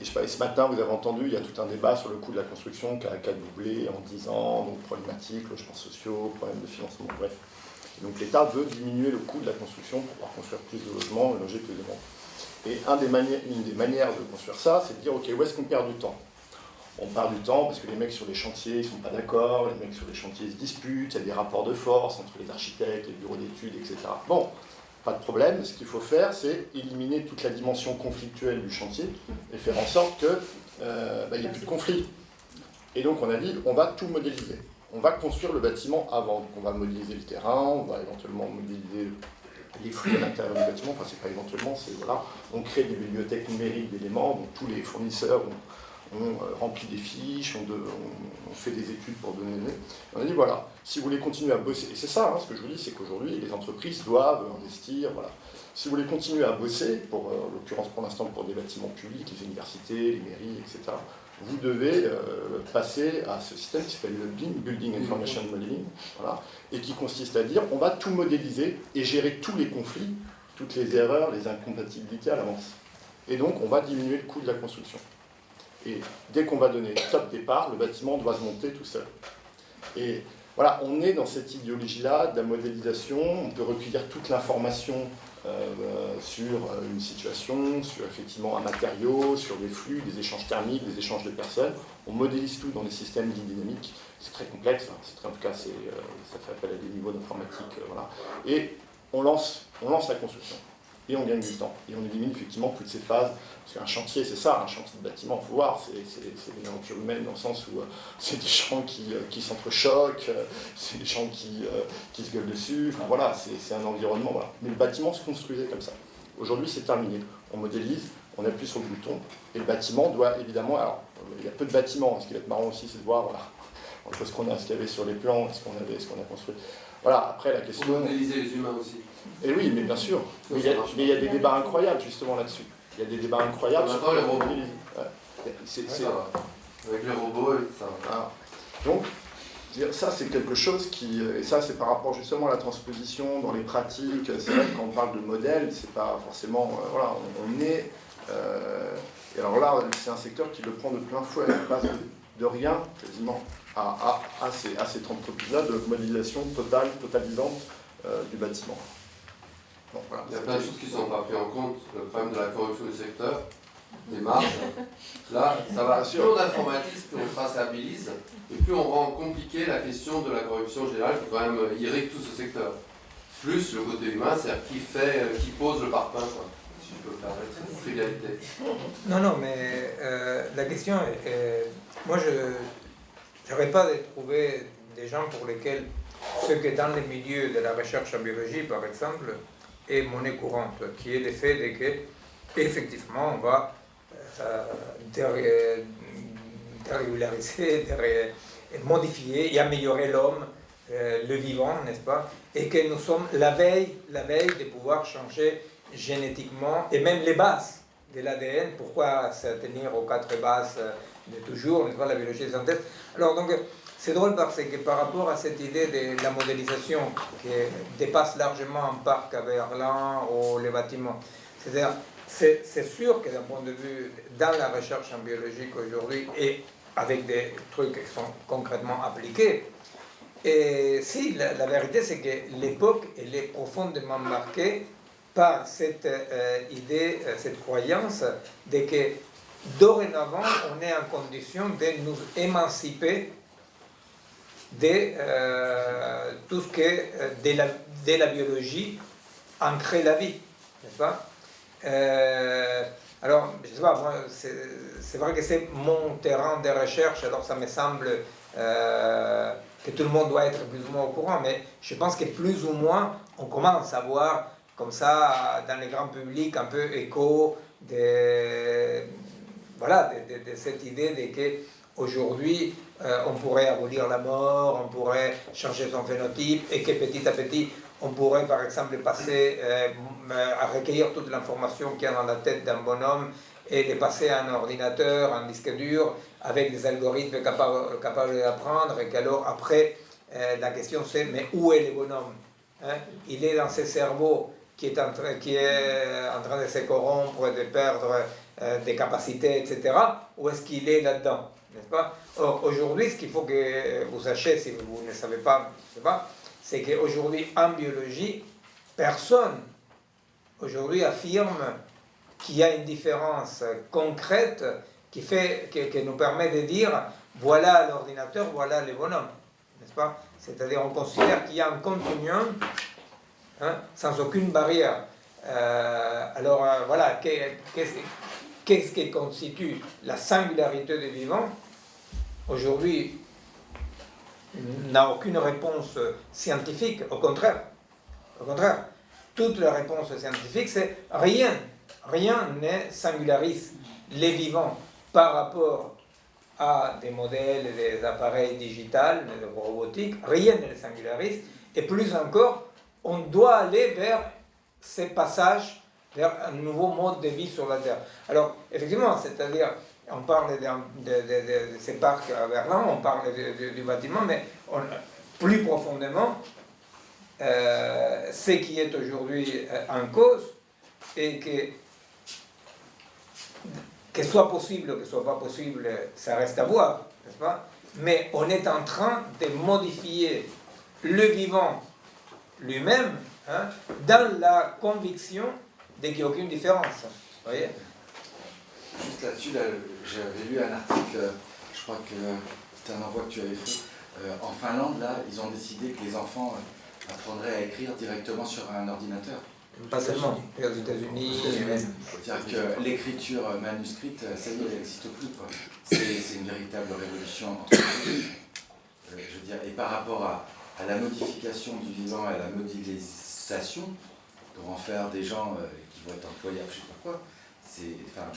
Speaker 2: Et je sais pas, ce matin, vous avez entendu, il y a tout un débat sur le coût de la construction qui a doublé en 10 ans, donc problématiques, logements sociaux, problèmes de financement, bref. Et donc l'État veut diminuer le coût de la construction pour pouvoir construire plus de logements et loger plus de monde. Et une des manières de construire ça, c'est de dire, ok, où est-ce qu'on perd du temps? On perd du temps parce que les mecs sur les chantiers, ils ne sont pas d'accord, les mecs sur les chantiers se disputent, il y a des rapports de force entre les architectes, les bureaux d'études, etc. Bon, pas de problème, ce qu'il faut faire, c'est éliminer toute la dimension conflictuelle du chantier et faire en sorte qu'il n'y ait plus de conflit. Et donc on a dit, on va tout modéliser. On va construire le bâtiment avant. Donc on va modéliser le terrain, on va éventuellement modéliser les flux à l'intérieur du bâtiment, enfin c'est pas éventuellement, c'est voilà. On crée des bibliothèques numériques d'éléments, donc tous les fournisseurs ont rempli des fiches, on fait des études pour donner le nez. On a dit voilà, si vous voulez continuer à bosser, et c'est ça, hein, ce que je vous dis, c'est qu'aujourd'hui les entreprises doivent investir, voilà. Si vous voulez continuer à bosser, en l'occurrence pour l'instant pour des bâtiments publics, les universités, les mairies, etc., vous devez passer à ce système qui s'appelle le BIM, Building Information Modeling, voilà, et qui consiste à dire on va tout modéliser et gérer tous les conflits, toutes les erreurs, les incompatibilités à l'avance. Et donc on va diminuer le coût de la construction. Et dès qu'on va donner top départ, le bâtiment doit se monter tout seul. Et voilà, on est dans cette idéologie-là de la modélisation, on peut recueillir toute l'information sur une situation, sur effectivement un matériau, sur des flux, des échanges thermiques, des échanges de personnes. On modélise tout dans des systèmes dynamiques. C'est très complexe, hein. En tout cas ça fait appel à des niveaux d'informatique. Voilà. Et on lance la construction. Et on gagne du temps. Et on élimine effectivement toutes ces phases. Parce qu'un chantier, c'est ça, un chantier de bâtiment, il faut voir, c'est des aventures humaines dans le sens où c'est des gens qui s'entrechoquent, c'est des gens qui se gueulent dessus, enfin voilà, c'est un environnement. Voilà. Mais le bâtiment se construisait comme ça. Aujourd'hui, c'est terminé. On modélise, on appuie sur le bouton, et le bâtiment doit évidemment. Alors, il y a peu de bâtiments, ce qui va être marrant aussi, c'est de voir, voilà, entre ce qu'il y avait sur les plans, ce qu'on a construit. Voilà, après la question.
Speaker 3: On doit modéliser les humains aussi.
Speaker 2: Et oui, mais bien sûr. Mais il y a des débats incroyables justement là-dessus. Il y a des débats incroyables.
Speaker 3: Maintenant, les robots.
Speaker 2: Ouais.
Speaker 3: Avec les robots et tout ça.
Speaker 2: Ah. Donc, ça c'est quelque chose qui. Et ça c'est par rapport justement à la transposition dans les pratiques. C'est vrai que quand on parle de modèle, c'est pas forcément. Voilà, on est. Et alors là, c'est un secteur qui le prend de plein fouet. Il passe de rien quasiment à cette entreprise-là de modélisation totalisante du bâtiment. Bon, voilà,
Speaker 3: il y a plein de choses qui ne sont pas prises en compte. Le problème de la corruption du secteur, des marges. Là, ça va. Plus on informatise, plus on traçabilise, et plus on rend compliqué la question de la corruption générale qui quand même irrigue tout ce secteur. Plus le côté humain, c'est-à-dire qui pose le parpaing, quoi, si je peux me permettre cette trivialité.
Speaker 1: Non, mais la question est moi, je n'arrête pas de trouver des gens pour lesquels ce qui est dans les milieux de la recherche en biologie, par exemple, est monnaie courante, qui est le fait de que, effectivement, on va dérégulariser, modifier et améliorer l'homme, le vivant, n'est-ce pas? Et que nous sommes la veille de pouvoir changer génétiquement, et même les bases de l'ADN. Pourquoi se tenir aux 4 bases de toujours, n'est-ce pas, la biologie de synthèse? Alors donc, c'est drôle parce que par rapport à cette idée de la modélisation qui dépasse largement un parc à Berlin ou les bâtiments, c'est-à-dire, c'est sûr que d'un point de vue dans la recherche en biologique aujourd'hui et avec des trucs qui sont concrètement appliqués, et si la vérité c'est que l'époque elle est profondément marquée par cette idée, cette croyance de que dorénavant on est en condition de nous émanciper de tout ce que de la biologie en crée la vie, n'est-ce pas? Alors, je sais pas, moi, c'est vrai que c'est mon terrain de recherche, alors ça me semble que tout le monde doit être plus ou moins au courant, mais je pense que plus ou moins, on commence à voir comme ça, dans le grand public, un peu écho de cette idée de qu'aujourd'hui, on pourrait abolir la mort, on pourrait changer son phénotype, et que petit à petit, on pourrait par exemple passer à recueillir toute l'information qu'il y a dans la tête d'un bonhomme et les passer à un ordinateur, un disque dur, avec des algorithmes capables d'apprendre, et qu'alors après, la question c'est, mais où est le bonhomme, hein? Il est dans ce cerveau qui est en train de se corrompre, de perdre des capacités, etc., ou est-ce qu'il est là-dedans, n'est-ce pas? Or, aujourd'hui, ce qu'il faut que vous sachiez, si vous ne savez pas, je sais pas, c'est qu'aujourd'hui, en biologie, personne aujourd'hui affirme qu'il y a une différence concrète qui nous permet de dire voilà l'ordinateur, voilà les bonhommes, n'est-ce pas? C'est-à-dire on considère qu'il y a un continuum, hein, sans aucune barrière. Voilà, qu'est-ce qui constitue la singularité du vivant? Aujourd'hui, n'a aucune réponse scientifique, au contraire. Au contraire, toute la réponse scientifique, c'est rien ne singularise les vivants par rapport à des modèles, des appareils digitales, de robotique, rien ne les singularise, et plus encore, on doit aller vers ces passages, vers un nouveau mode de vie sur la Terre. Alors, effectivement, c'est-à-dire, on parle de ces parcs à Berlin, on parle du bâtiment, mais plus profondément, ce qui est aujourd'hui en cause, et que soit possible ou que soit pas possible, ça reste à voir, n'est-ce pas? Mais on est en train de modifier le vivant lui-même, hein, dans la conviction qu'il n'y a aucune différence. Vous voyez?
Speaker 4: Juste là-dessus, j'avais lu un article, je crois que c'était un envoi que tu avais fait. En Finlande, là, ils ont décidé que les enfants apprendraient à écrire directement sur un ordinateur.
Speaker 1: Pas seulement, aux États-Unis.
Speaker 4: C'est-à-dire que l'écriture manuscrite, ça y est, elle n'existe plus, quoi. C'est une véritable révolution entre je veux dire, et par rapport à la modification du vivant, à la modélisation, pour en faire des gens qui vont être employables, je ne sais pas quoi.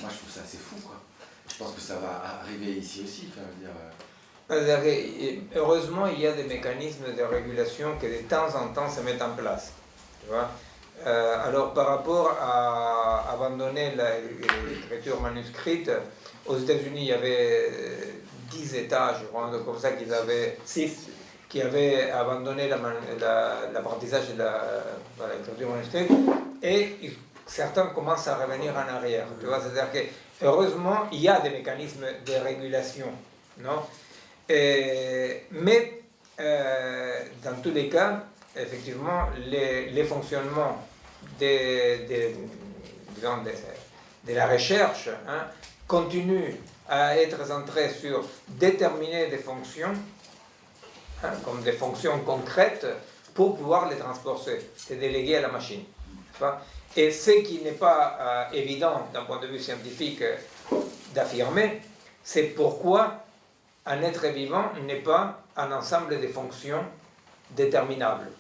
Speaker 4: Moi je trouve ça assez fou, quoi. Je pense que ça va arriver ici aussi,
Speaker 1: heureusement, il y a des mécanismes de régulation qui de temps en temps se mettent en place. Tu vois? Alors par rapport à abandonner l'écriture manuscrite, aux États-Unis il y avait 10 États, je crois, comme ça qu'ils avaient 6 qui avaient abandonné l'apprentissage de l'écriture manuscrite, et certains commencent à revenir en arrière. Tu vois, c'est-à-dire que heureusement il y a des mécanismes de régulation, non? Mais dans tous les cas, effectivement, les fonctionnements de la recherche, hein, continuent à être centrés sur déterminer des fonctions, hein, comme des fonctions concrètes, pour pouvoir les transporter, c'est déléguer à la machine. Et ce qui n'est pas évident d'un point de vue scientifique d'affirmer, c'est pourquoi un être vivant n'est pas un ensemble de fonctions déterminables.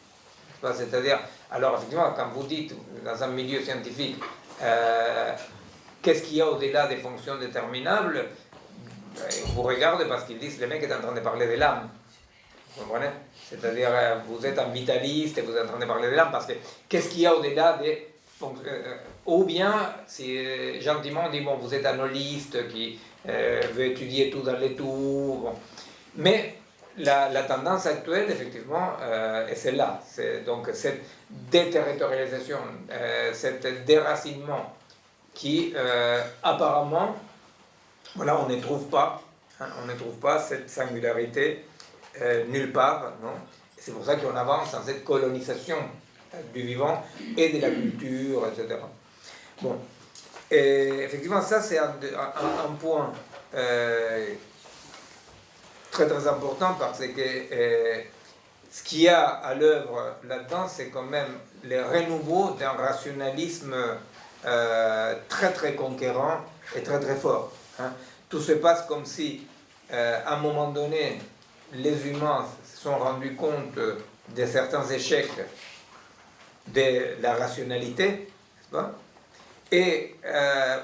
Speaker 1: C'est-à-dire, alors effectivement, quand vous dites dans un milieu scientifique, qu'est-ce qu'il y a au-delà des fonctions déterminables, vous regardez parce qu'ils disent, le mec est en train de parler de l'âme. Vous comprenez? C'est-à-dire, vous êtes un vitaliste et vous êtes en train de parler de l'âme, parce que qu'est-ce qu'il y a au-delà des fonctions, ou bien, si gentiment on dit, bon, vous êtes un holiste qui veut étudier tout dans les tout, bon. Mais la tendance actuelle, effectivement, est celle-là. C'est donc cette déterritorialisation, cet déracinement qui, apparemment, voilà, on ne trouve pas, hein, on ne trouve pas cette singularité nulle part, non? C'est pour ça qu'on avance dans cette colonisation du vivant et de la culture, etc. Bon, et effectivement, ça c'est un point très très important parce que ce qu'il y a à l'œuvre là-dedans, c'est quand même le renouveau d'un rationalisme très très conquérant et très très fort. Hein. Tout se passe comme si, à un moment donné, les humains se sont rendus compte de certains échecs de la rationalité, n'est-ce pas? Et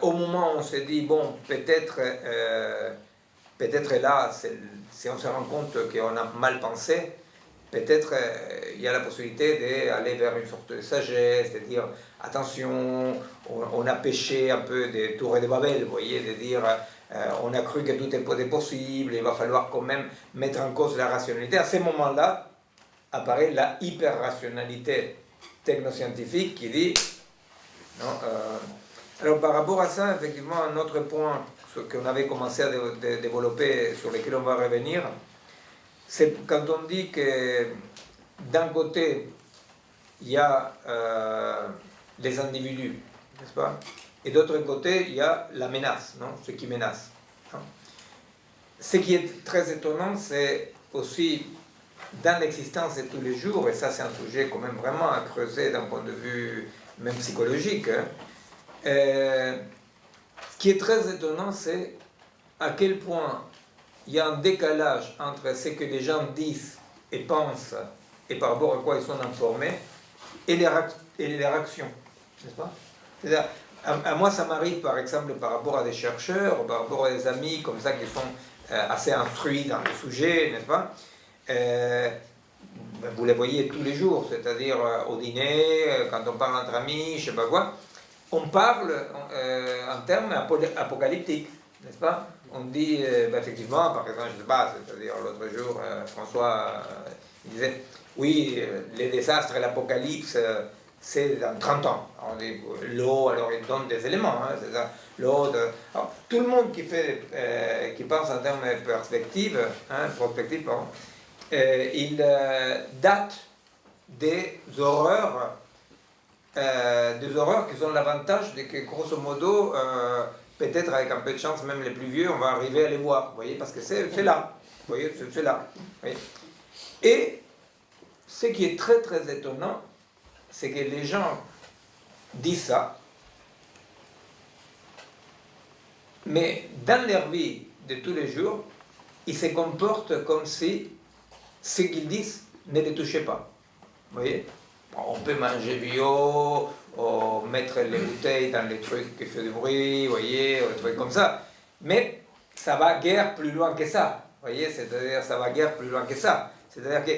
Speaker 1: au moment où on se dit, bon, peut-être là, si on se rend compte qu'on a mal pensé, peut-être il y a la possibilité d'aller vers une sorte de sagesse, de dire, attention, on a péché un peu des tours de Babel, vous voyez, de dire, on a cru que tout était possible, il va falloir quand même mettre en cause la rationalité. À ce moment-là, apparaît la hyper-rationalité technoscientifique qui dit... Non, alors par rapport à ça, effectivement, un autre point qu'on avait commencé à développer, sur lequel on va revenir, c'est quand on dit que d'un côté, il y a les individus, n'est-ce pas? Et d'autre côté, il y a la menace, non? Ce qui menace. Non? Ce qui est très étonnant, c'est aussi dans l'existence de tous les jours, et ça c'est un sujet quand même vraiment à creuser d'un point de vue même psychologique, hein, ce qui est très étonnant, c'est à quel point il y a un décalage entre ce que les gens disent et pensent, et par rapport à quoi ils sont informés, et les réactions, n'est-ce pas? C'est-à-dire, à moi ça m'arrive par exemple par rapport à des chercheurs, par rapport à des amis comme ça qui sont assez instruits dans le sujet, n'est-ce pas? Vous les voyez tous les jours, c'est-à-dire au dîner, quand on parle entre amis, je ne sais pas quoi, on parle en termes apocalyptiques, n'est-ce pas? On dit, effectivement, par exemple, je ne sais pas, c'est-à-dire l'autre jour, François disait, oui, les désastres et l'apocalypse, c'est dans 30 ans. On dit l'eau, alors il donne des éléments, hein, c'est ça, l'eau. Alors, tout le monde qui pense en termes de prospective, pardon, il date des horreurs qui ont l'avantage de que, grosso modo, peut-être avec un peu de chance, même les plus vieux, on va arriver à les voir, vous voyez, parce que c'est là, vous voyez, c'est là. Voyez. Et ce qui est très très étonnant, c'est que les gens disent ça, mais dans leur vie de tous les jours, ils se comportent comme si ce qu'ils disent ne les touchait pas. Vous voyez? On peut manger bio, ou mettre les bouteilles dans les trucs qui font du bruit, vous voyez, des trucs comme ça. Mais ça va guère plus loin que ça. Vous voyez? C'est-à-dire, ça va guère plus loin que ça. C'est-à-dire que...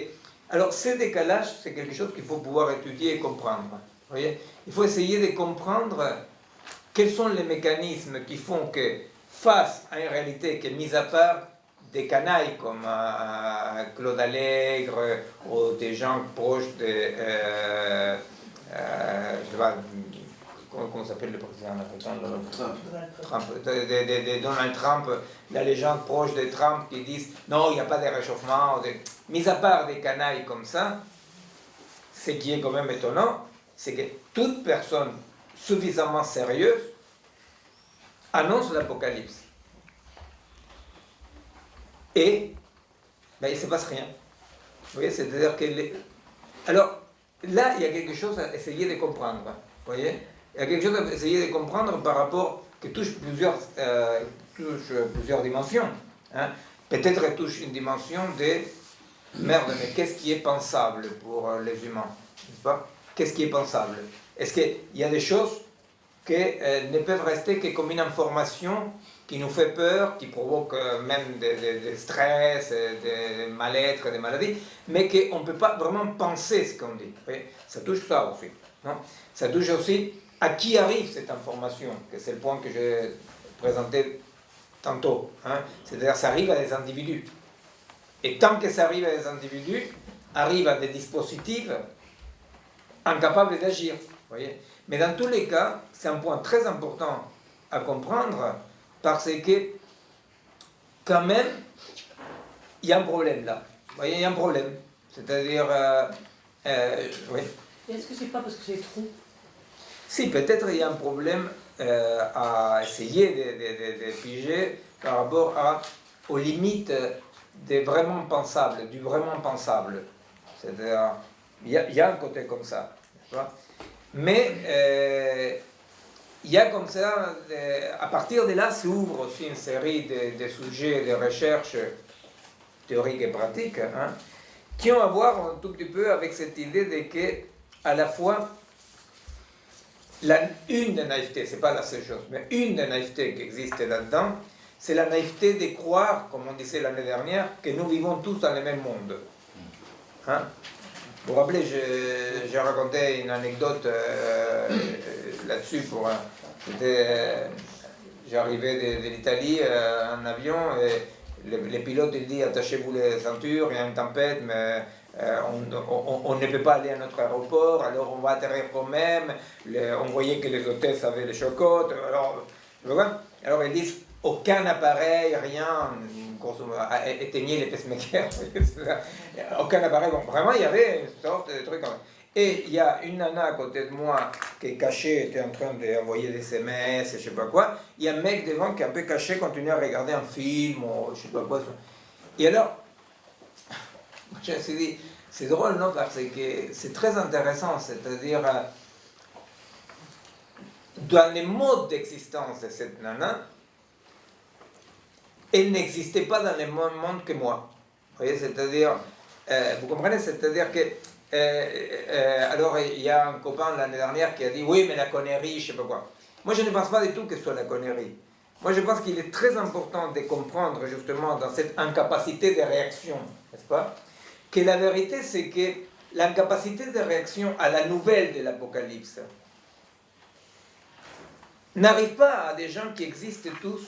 Speaker 1: Alors, ce décalage, c'est quelque chose qu'il faut pouvoir étudier et comprendre. Vous voyez? Il faut essayer de comprendre quels sont les mécanismes qui font que, face à une réalité qui est mise à part, des canailles comme Claude Allègre ou des gens proches de je sais pas, comment s'appelle le président américain, de Donald Trump, la légende proche de Trump qui disent non, il n'y a pas de réchauffement, mis à part des canailles comme ça, ce qui est quand même étonnant, c'est que toute personne suffisamment sérieuse annonce l'apocalypse. Et ben, il ne se passe rien. Vous voyez, c'est-à-dire que... Alors, là, il y a quelque chose à essayer de comprendre. Vous voyez? Il y a quelque chose à essayer de comprendre par rapport... qui touche plusieurs dimensions. Hein. Peut-être touche une dimension de... Merde, mais qu'est-ce qui est pensable pour les humains? N'est-ce pas? Qu'est-ce qui est pensable? Est-ce qu'il y a des choses qui ne peuvent rester que comme une information qui nous fait peur, qui provoque même des stress, des mal-être, des maladies, mais qu'on ne peut pas vraiment penser ce qu'on dit. Oui, ça touche ça aussi. Non? Ça touche aussi à qui arrive cette information, que c'est le point que j'ai présenté tantôt. Hein? C'est-à-dire ça arrive à des individus. Et tant que ça arrive à des individus, arrive à des dispositifs incapables d'agir. Voyez. Mais dans tous les cas, c'est un point très important à comprendre parce que, quand même, il y a un problème là. Vous voyez, il y a un problème. C'est-à-dire, oui.
Speaker 5: Est-ce que c'est pas parce que c'est trop?
Speaker 1: Si, peut-être il y a un problème à essayer de piger par rapport aux limites des vraiment pensables, du vraiment pensable. C'est-à-dire, il y a un côté comme ça. N'est-ce pas? Mais il y a comme ça, à partir de là, s'ouvre aussi une série de sujets de recherche théoriques et pratiques, hein, qui ont à voir un tout petit peu avec cette idée de que, à la fois, une des naïvetés, c'est pas la seule chose, mais une des naïvetés qui existe là-dedans, c'est la naïveté de croire, comme on disait l'année dernière, que nous vivons tous dans le même monde. Hein? Vous vous rappelez, j'ai raconté une anecdote là-dessus. J'arrivais de l'Italie en avion et le pilote il dit attachez-vous les ceintures, il y a une tempête, mais on ne peut pas aller à notre aéroport, alors on va atterrir quand même. On voyait que les hôtesses avaient les chocottes. Alors ils disent aucun appareil, rien, éteignez les pacemakers, aucun appareil. Bon, vraiment, il y avait une sorte de truc comme ça. Et il y a une nana à côté de moi qui est cachée, était en train d'envoyer des SMS, je sais pas quoi. Il y a un mec devant qui est un peu caché, continue à regarder un film, ou je sais pas quoi. Et alors, je me suis dit, c'est drôle, non? Parce que c'est très intéressant, c'est-à-dire, dans les modes d'existence de cette nana, elle n'existait pas dans le même monde que moi. Vous voyez, c'est-à-dire, vous comprenez, c'est-à-dire que, alors il y a un copain l'année dernière qui a dit, oui, mais la connerie, je sais pas quoi. Moi, je ne pense pas du tout que ce soit la connerie. Moi, je pense qu'il est très important de comprendre, justement, dans cette incapacité de réaction, n'est-ce pas, que la vérité, c'est que l'incapacité de réaction à la nouvelle de l'Apocalypse n'arrive pas à des gens qui existent tous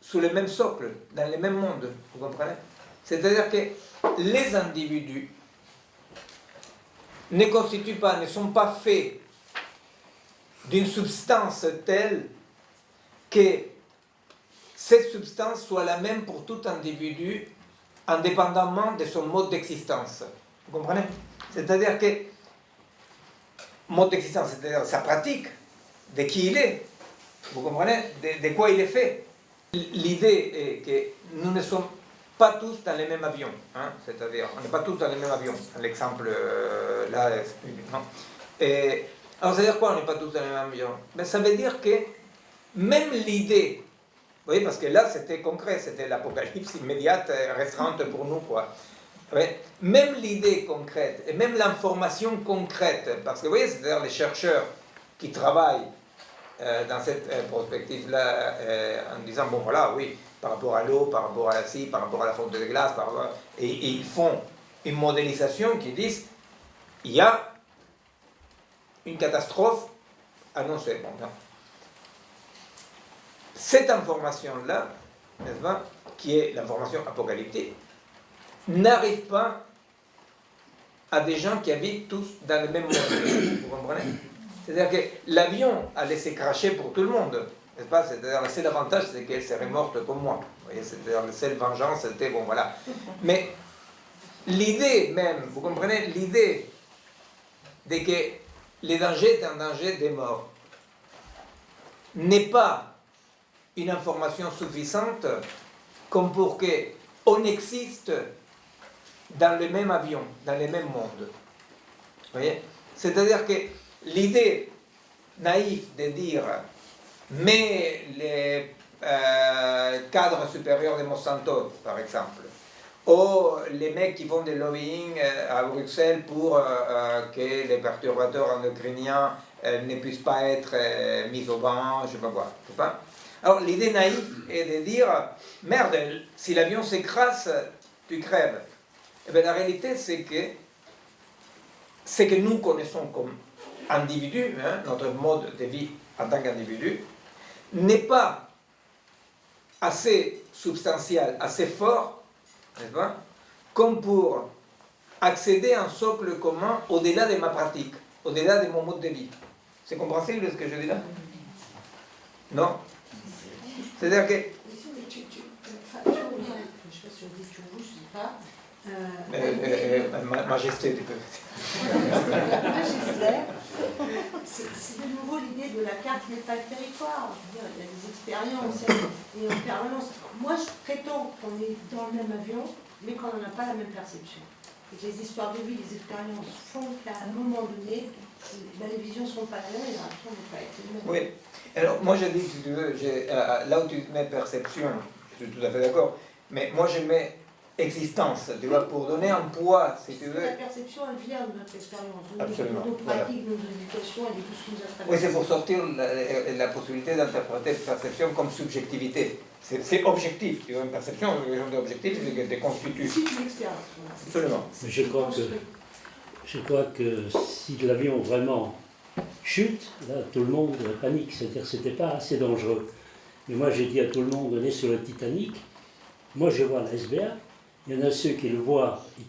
Speaker 1: sous le même socle, dans le même monde, vous comprenez? C'est-à-dire que les individus ne constituent pas, ne sont pas faits d'une substance telle que cette substance soit la même pour tout individu, indépendamment de son mode d'existence. Vous comprenez? C'est-à-dire que, mode d'existence, c'est-à-dire sa pratique, de qui il est, vous comprenez? De quoi il est fait. L'idée est que nous ne sommes pas tous dans les mêmes avions, hein? C'est-à-dire, on n'est pas tous dans les mêmes avions. L'exemple là, non? Et, alors, ça veut dire quoi, on n'est pas tous dans les mêmes avions? Ben, ça veut dire que même l'idée, vous voyez, parce que là, c'était concret, c'était l'apocalypse immédiate, restreinte pour nous, quoi. Ouais. Même l'idée concrète, et même l'information concrète, parce que vous voyez, c'est-à-dire les chercheurs qui travaillent dans cette perspective-là, en disant, bon voilà, oui, par rapport à l'eau, par rapport à la scie, par rapport à la fonte de glace, et ils font une modélisation qui disent, il y a une catastrophe annoncée. Bon, non. Cette information-là, n'est-ce pas, qui est l'information apocalyptique, n'arrive pas à des gens qui habitent tous dans le même monde. Vous comprenez? C'est-à-dire que l'avion a laissé cracher pour tout le monde, n'est-ce pas? C'est-à-dire le seul avantage, c'est qu'elle serait morte comme moi. Vous voyez, c'est-à-dire la seule vengeance, c'était bon, voilà. Mais l'idée même, vous comprenez, l'idée de que le danger est un danger des morts n'est pas une information suffisante comme pour qu'on existe dans le même avion, dans le même monde. Vous voyez? C'est-à-dire que l'idée naïve de dire mais les cadres supérieurs de Monsanto, par exemple, ou les mecs qui font des lobbying à Bruxelles pour que les perturbateurs endocriniens ne puissent pas être mis au banc, je ne sais pas quoi. Je sais pas. Alors l'idée naïve est de dire merde, si l'avion s'écrase, tu crèves. Et bien la réalité c'est que ce que nous connaissons comme individus, hein, notre mode de vie en tant qu'individu, n'est pas assez substantiel, assez fort n'est-ce pas, comme pour accéder à un socle commun au-delà de ma pratique, au-delà de mon mode de vie. C'est compréhensible ce que je dis là? Non? C'est-à-dire que...
Speaker 5: Je sais pas si on dit tu rouges, je sais pas.
Speaker 1: Majesté, tu peux.
Speaker 5: C'est de nouveau l'idée de la carte n'est pas le territoire. Je veux dire, il y a des expériences et en permanence. Moi, je prétends qu'on est dans le même avion, mais qu'on n'en a pas la même perception. Et que les histoires de vie, les expériences font qu'à un moment donné, les visions ne sont pas les mêmes et la réaction ne peut pas être la même.
Speaker 1: Oui. Alors, moi, je dis, si tu veux, là où tu mets perception, je suis tout à fait d'accord, mais moi, je mets existence, tu vois, pour donner un poids, si tu veux.
Speaker 5: La perception, elle vient de notre expérience,
Speaker 1: Absolument.
Speaker 5: de nos pratiques, de nos éducations et de tout ce qui nous a traversé.
Speaker 1: Oui, c'est pour sortir la possibilité d'interpréter la perception comme subjectivité. C'est objectif, tu vois, une perception, quelque chose d'objectif, c'est que tu constitues.
Speaker 5: C'est une expérience.
Speaker 1: Absolument.
Speaker 6: Mais je crois que si l'avion vraiment chute, là, tout le monde panique. C'est-à-dire que ce n'était pas assez dangereux. Mais moi, j'ai dit à tout le monde, allez sur le Titanic. Moi, je vois l'iceberg. Il y en a ceux qui le voient et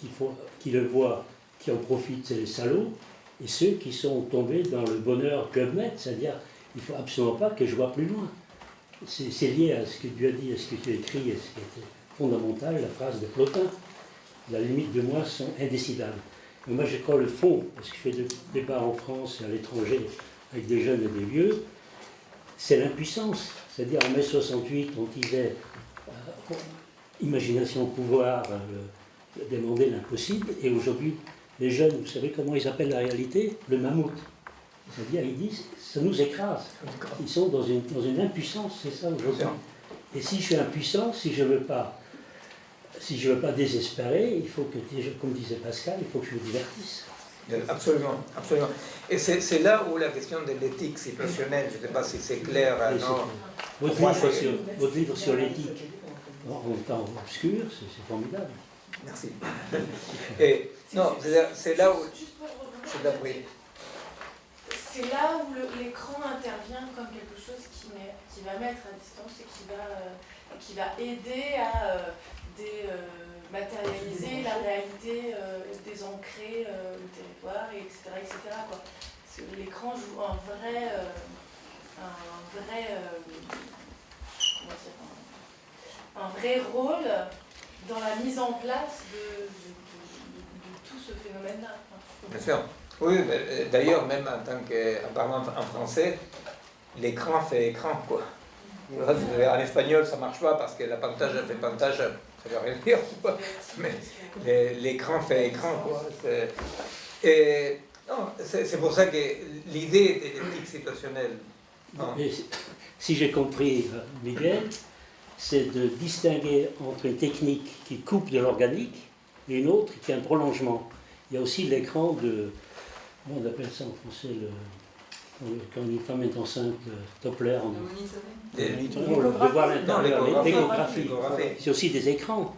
Speaker 6: qui en profitent, c'est les salauds. Et ceux qui sont tombés dans le bonheur Club Med, c'est-à-dire, il ne faut absolument pas que je vois plus loin. C'est lié à ce que tu as dit, à ce que tu as écrit, et ce qui était fondamental, la phrase de Plotin. La limite de moi sont indécidables. Mais moi, je crois le fond, parce que je fais des débats en France et à l'étranger avec des jeunes et des vieux, c'est l'impuissance. C'est-à-dire, en mai 68, on disait imagination, pouvoir, demander l'impossible, et aujourd'hui, les jeunes, vous savez comment ils appellent la réalité? Le mammouth. C'est-à-dire, ils disent, ça nous écrase. Ils sont dans une impuissance, c'est ça aujourd'hui. Et si je suis impuissant, si je ne veux pas désespérer, il faut que, comme disait Pascal, il faut que je me divertisse.
Speaker 1: Absolument, absolument. Et c'est là où la question de l'éthique situationnelle, je ne sais pas si c'est clair.
Speaker 6: Votre livre sur l'éthique, en temps obscur, c'est formidable.
Speaker 1: Merci. Et, non, c'est là où... Je t'apprie.
Speaker 7: C'est là où l'écran intervient comme quelque chose qui va mettre à distance et qui va aider à matérialiser la réalité, désancrer le territoire, etc. quoi. L'écran joue un vrai rôle dans la mise en place de tout ce phénomène-là.
Speaker 1: Bien sûr. Oui, d'ailleurs, même en parlant en français, l'écran fait écran, quoi. En espagnol, ça ne marche pas parce que la pantage fait pantage, ça ne veut rien dire, quoi. Mais l'écran fait écran, quoi. C'est pour ça que l'idée de l'éthique situationnelle...
Speaker 6: Si j'ai compris, Miguel, c'est de distinguer entre une technique qui coupe de l'organique et une autre qui est un prolongement. Il y a aussi l'écran de... Comment on appelle ça en français, quand une femme est enceinte, le Doppler, de voir l'intérieur, l'échographie. C'est aussi des écrans.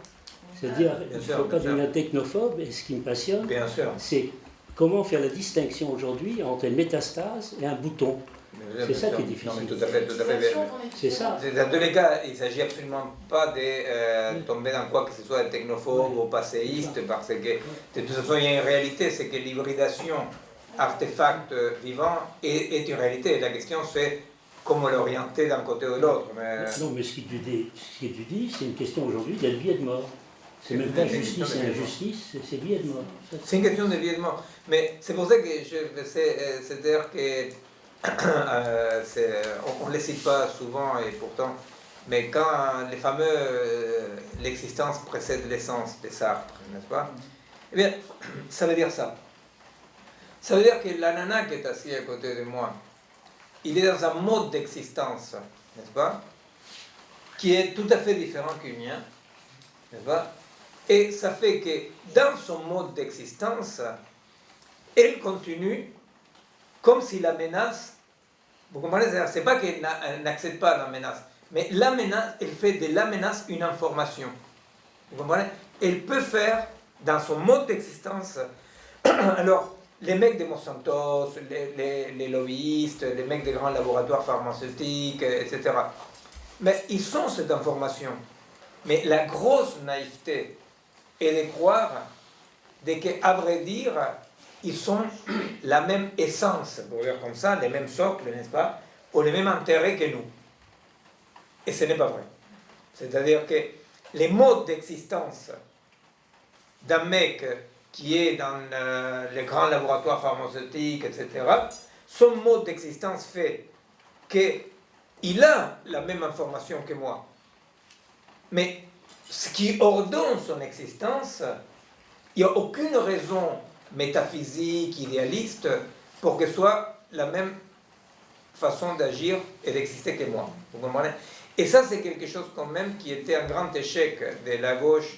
Speaker 6: C'est-à-dire, il ne faut pas devenir technophobe, et ce qui me passionne, c'est comment faire la distinction aujourd'hui entre une métastase et un bouton. C'est ça qui est difficile.
Speaker 1: Non, mais tout à fait.
Speaker 6: C'est ça.
Speaker 1: Dans tous les cas, il ne s'agit absolument pas de tomber dans quoi que ce soit technophobe ou passéiste, parce que de toute façon, il y a une réalité, c'est que l'hybridation artefact vivant est une réalité. La question, c'est comment l'orienter d'un côté ou de l'autre.
Speaker 6: Non, mais ce que tu dis, c'est une question aujourd'hui de vie et de mort. C'est même pas justice et injustice, c'est vie et de mort.
Speaker 1: C'est une question de vie et de mort. Mais c'est pour ça que c'est-à-dire que on ne les cite pas souvent, et pourtant, mais quand les fameux l'existence précède l'essence de Sartre, n'est-ce pas? Eh bien, ça veut dire ça. Ça veut dire que la nana qui est assise à côté de moi, il est dans un mode d'existence, n'est-ce pas? Qui est tout à fait différent que le mien, n'est-ce pas? Et ça fait que dans son mode d'existence, elle continue comme si la menace, vous comprenez, c'est pas qu'elle n'accepte pas la menace, mais la menace, elle fait de la menace une information. Vous comprenez? Elle peut faire, dans son mode d'existence, alors, les mecs de Monsanto, les lobbyistes, les mecs des grands laboratoires pharmaceutiques, etc. Mais ils ont cette information. Mais la grosse naïveté et de croire qu'à vrai dire, ils sont la même essence, pour dire comme ça, les mêmes socles, n'est-ce pas, ou les mêmes intérêts que nous. Et ce n'est pas vrai. C'est-à-dire que les modes d'existence d'un mec qui est dans les grands laboratoires pharmaceutiques, etc., son mode d'existence fait qu'il a la même information que moi. Mais ce qui ordonne son existence, il n'y a aucune raison métaphysique, idéaliste, pour que ce soit la même façon d'agir et d'exister que moi. Vous comprenez? Et ça, c'est quelque chose quand même qui était un grand échec de la gauche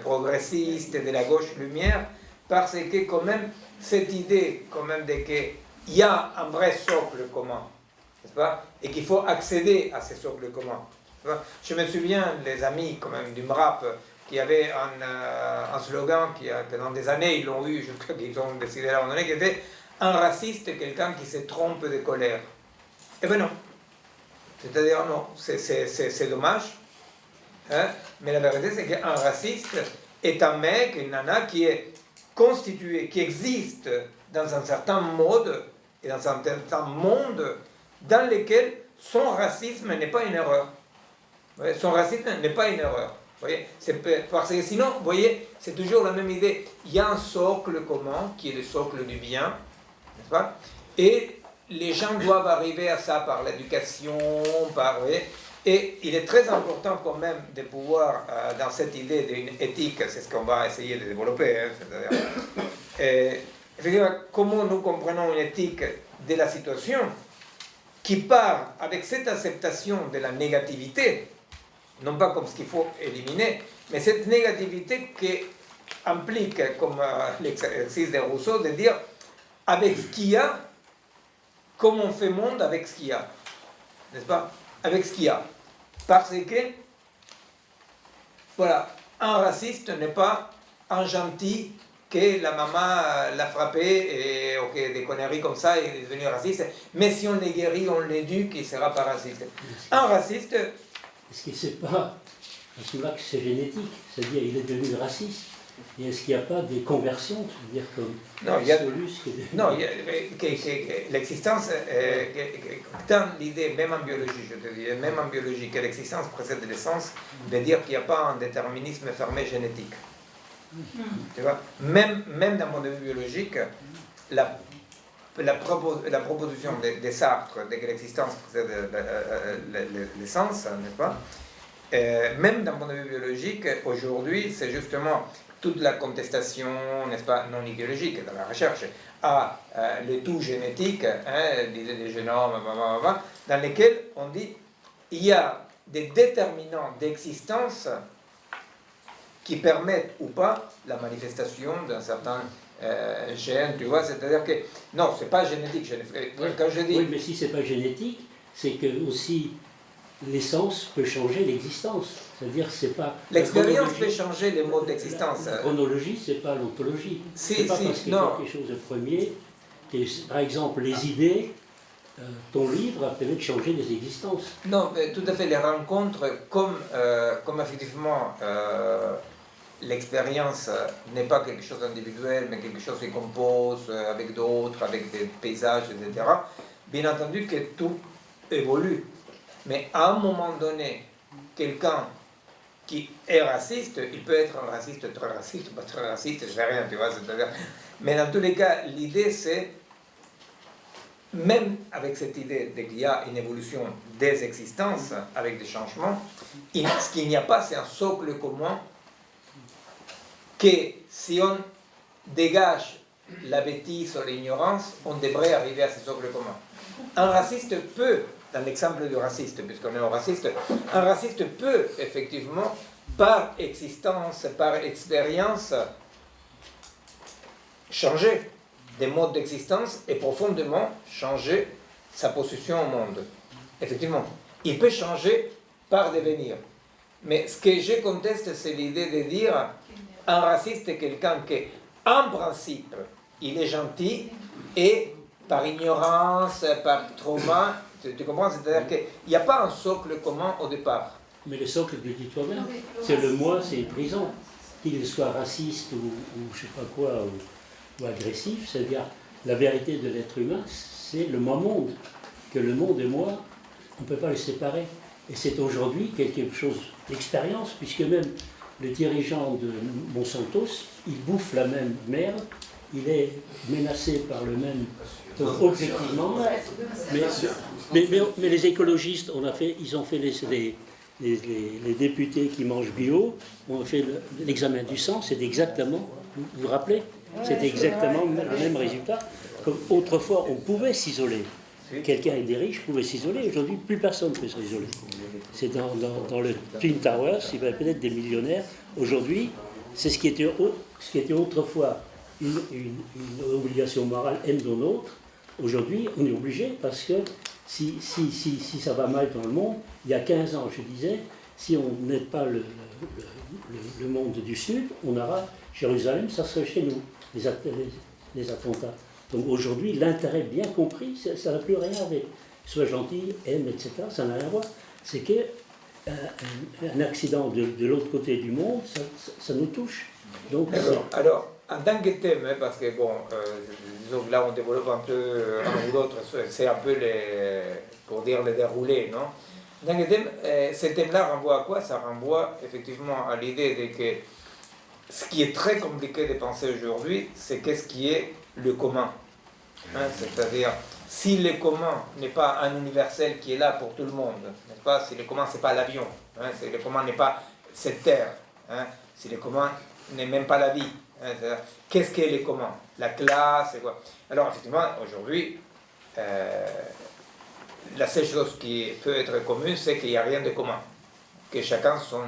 Speaker 1: progressiste et de la gauche lumière, parce que quand même, cette idée quand même de qu'il y a un vrai socle commun, n'est-ce pas? Et qu'il faut accéder à ces socles communs. Je me souviens, les amis quand même du MRAP, qui avaient un slogan qui, pendant des années, ils l'ont eu, jusqu'à qu'ils ont décidé à l'abandonner, qui était « Un raciste est quelqu'un qui se trompe de colère ». Eh bien non. C'est-à-dire, non, c'est dommage. Hein? Mais la vérité, c'est qu'un raciste est un mec, une nana qui est constitué, qui existe dans un certain mode et dans un certain monde dans lequel son racisme n'est pas une erreur. Vous voyez, son racisme n'est pas une erreur. Vous voyez, parce que sinon, vous voyez, c'est toujours la même idée. Il y a un socle commun qui est le socle du bien, n'est-ce pas? Et les gens doivent arriver à ça par l'éducation, par... Vous voyez, et il est très important quand même de pouvoir, dans cette idée d'une éthique, c'est ce qu'on va essayer de développer, hein, c'est-à-dire, effectivement, comment nous comprenons une éthique de la situation qui part avec cette acceptation de la négativité, non pas comme ce qu'il faut éliminer, mais cette négativité qui implique, comme l'exercice de Rousseau, de dire avec ce qu'il y a, comment on fait monde avec ce qu'il y a, n'est-ce pas? Avec ce qu'il y a. Parce que, voilà, un raciste n'est pas un gentil que la maman l'a frappé et okay, des conneries comme ça, il est devenu raciste. Mais si on les guérit, on l'éduque, il ne sera pas raciste. Un raciste...
Speaker 6: Est-ce qu'il ne sait pas, à ce moment-là, que c'est génétique? C'est-à-dire, il est devenu raciste. Et est-ce qu'il n'y a pas des conversions, c'est-à-dire comme
Speaker 1: non, il y a,
Speaker 6: Solus qui est...
Speaker 1: Non, l'existence, dans l'idée, même en biologie, je te dis, même en biologie, que l'existence précède l'essence, veut dire qu'il n'y a pas un déterminisme fermé génétique. Tu vois, même d'un point de vue biologique, la proposition de Sartre de que l'existence précède l'essence, n'est-ce pas? Même d'un point de vue biologique, aujourd'hui, c'est justement toute la contestation, n'est-ce pas, non idéologique dans la recherche, à le tout génétique, hein, l'idée des génomes, dans lesquels on dit il y a des déterminants d'existence qui permettent ou pas la manifestation d'un certain gène, tu vois, c'est-à-dire que non, c'est pas génétique. Quand je dis...
Speaker 6: Oui, mais si c'est pas génétique, c'est que aussi l'essence peut changer l'existence. C'est-à-dire que c'est pas...
Speaker 1: L'expérience peut changer les modes d'existence.
Speaker 6: La chronologie, c'est pas l'ontologie. C'est pas parce qu'il y a quelque chose de premier que, par exemple, les idées, ton livre a permis de changer les existences.
Speaker 1: Non, tout à fait. Les rencontres, comme effectivement l'expérience n'est pas quelque chose d'individuel, mais quelque chose qui compose avec d'autres, avec des paysages, etc. Bien entendu que tout évolue. Mais à un moment donné, quelqu'un qui est raciste, il peut être un raciste, très raciste, pas très raciste, je sais rien, tu vois, c'est-à-dire... Mais dans tous les cas, l'idée c'est, même avec cette idée qu'il y a une évolution des existences, avec des changements, ce qu'il n'y a pas, c'est un socle commun, que si on dégage la bêtise ou l'ignorance, on devrait arriver à ce socle commun. Un raciste peut, dans l'exemple du raciste, puisqu'on est un raciste peut effectivement, par existence, par expérience, changer des modes d'existence et profondément changer sa position au monde. Effectivement, il peut changer par devenir. Mais ce que je conteste, c'est l'idée de dire un raciste est quelqu'un qui, en principe, il est gentil et par ignorance, par trauma, tu comprends? C'est-à-dire qu'il n'y a pas un socle commun au départ.
Speaker 6: Mais le socle, je le dis toi-même, c'est le moi, c'est prison. Qu'il soit raciste ou je sais pas quoi, ou agressif, c'est-à-dire la vérité de l'être humain, c'est le moi-monde. Que le monde et moi, on ne peut pas les séparer. Et c'est aujourd'hui quelque chose d'expérience, puisque même le dirigeant de Monsanto, il bouffe la même merde, il est menacé par le même... Donc objectivement, mais les écologistes, ils ont fait les députés qui mangent bio, ont fait l'examen du sang, c'est exactement, vous vous rappelez, c'était exactement le même résultat. Comme autrefois, on pouvait s'isoler. Quelqu'un est des riches pouvait s'isoler. Aujourd'hui, plus personne ne peut s'isoler. C'est dans le Twin Towers, il y avait peut-être des millionnaires. Aujourd'hui, c'est ce qui était autrefois une obligation morale, aime d'un autre. Aujourd'hui, on est obligé parce que si ça va mal dans le monde, il y a 15 ans, je disais, si on n'aide pas le monde du Sud, on aura Jérusalem, ça serait chez nous, les attentats. Donc aujourd'hui, l'intérêt bien compris, ça n'a plus rien avec sois gentil, aime, etc. Ça n'a rien à voir. C'est qu'un accident de l'autre côté du monde, ça nous touche. Donc,
Speaker 1: alors, en tant que thème, hein, parce que bon, disons que là on développe un peu un ou l'autre, c'est un peu pour dire les déroulés, non? Dans le thème, ce thème-là renvoie à quoi? Ça renvoie effectivement à l'idée de que ce qui est très compliqué de penser aujourd'hui, c'est qu'est-ce qui est le commun. Hein, c'est-à-dire, si le commun n'est pas un universel qui est là pour tout le monde, n'est-ce pas? Si le commun, c'est pas l'avion, hein, si le commun n'est pas cette terre, hein, si le commun n'est même pas la vie, hein, qu'est-ce qu'est le commun? La classe, et quoi? Alors, effectivement, aujourd'hui, la seule chose qui peut être commune, c'est qu'il n'y a rien de commun, que chacun son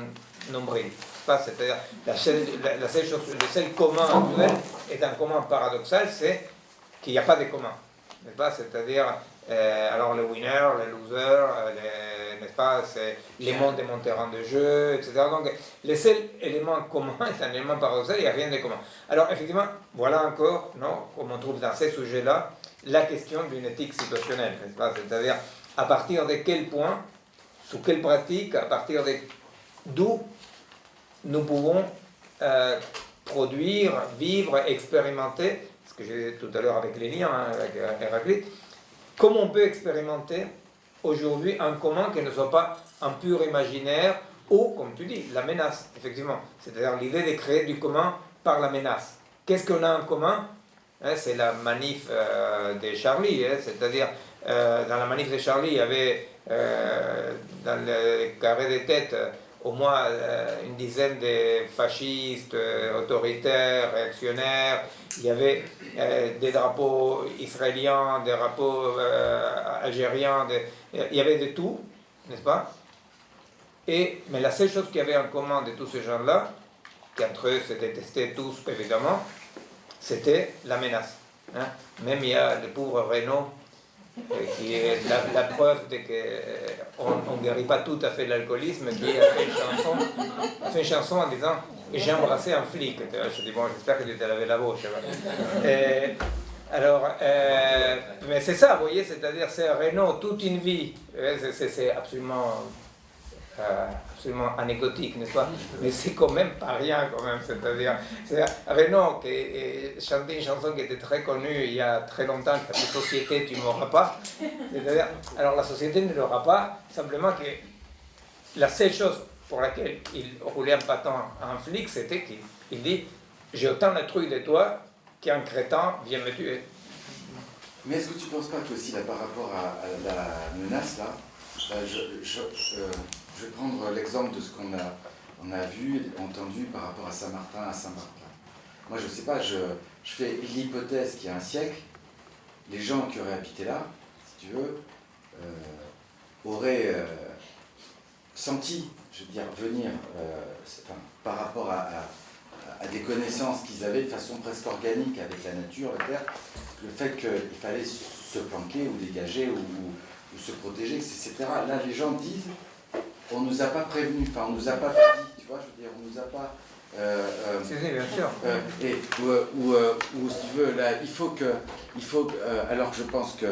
Speaker 1: nombril. C'est-à-dire, la seule chose, le seul commun actuel est un commun paradoxal, c'est qu'il n'y a pas de commun. N'est-ce pas? C'est-à-dire, alors les winners, les losers, n'est-ce pas? C'est les mondes des terrains de jeu, etc. Donc, le seul élément commun est un élément paradoxal, il n'y a rien de commun. Alors, effectivement, voilà encore, non, comme on trouve dans ces sujets-là, la question d'une éthique situationnelle, n'est-ce pas? C'est-à-dire, à partir de quel point, sous quelle pratique, à partir d'où nous pouvons produire, vivre, expérimenter, ce que j'ai dit tout à l'heure avec les liens, hein, avec Héraclite, comment on peut expérimenter aujourd'hui un commun qui ne soit pas un pur imaginaire ou, comme tu dis, la menace, effectivement. C'est-à-dire l'idée de créer du commun par la menace. Qu'est-ce qu'on a en commun? Hein, c'est la manif de Charlie, hein, c'est-à-dire dans la manif de Charlie, il y avait dans le carré des têtes au moins une dizaine de fascistes, autoritaires, réactionnaires. Il y avait des drapeaux israéliens, des drapeaux algériens, il y avait de tout, n'est-ce pas? Mais la seule chose qu'il y avait en commun de tous ces gens-là, qui entre eux se détestaient tous évidemment, c'était la menace. Hein? Même il y a le pauvre Renaud, qui est la preuve de qu'on ne guérit pas tout à fait l'alcoolisme, qui a fait une chanson en disant « J'ai embrassé un flic ». Je dis « Bon, j'espère que tu t'es lavé la bouche ». Alors, mais c'est ça, vous voyez, c'est-à-dire c'est Renaud toute une vie, c'est absolument anecdotique, n'est-ce pas? Mais c'est quand même pas rien, quand même. C'est-à-dire, Renaud qui chantait une chanson qui était très connue il y a très longtemps, qui s'appelait Société, tu ne m'auras pas. C'est-à-dire, alors la société ne l'aura pas, simplement que la seule chose pour laquelle il roulait en patin à un flic, c'était qu'il dit j'ai autant de trucs de toi qu'un crétin vient me tuer.
Speaker 4: Mais est-ce que tu ne penses pas qu'aussi là, par rapport à la menace, là, je vais prendre l'exemple de ce qu'on a vu et entendu par rapport à Saint-Martin, à Saint-Martin. Moi, je ne sais pas, je fais l'hypothèse qu'il y a un siècle, les gens qui auraient habité là, si tu veux, auraient senti, je veux dire, venir, par rapport à des connaissances qu'ils avaient de façon presque organique avec la nature, la terre, le fait qu'il fallait se planquer ou dégager ou se protéger, etc. Là, les gens disent, on ne nous a pas prévenus, enfin, on ne nous a pas dit, tu vois, je veux dire, on ne nous a pas...
Speaker 1: bien sûr.
Speaker 4: Ou si tu veux, là, il faut alors je pense que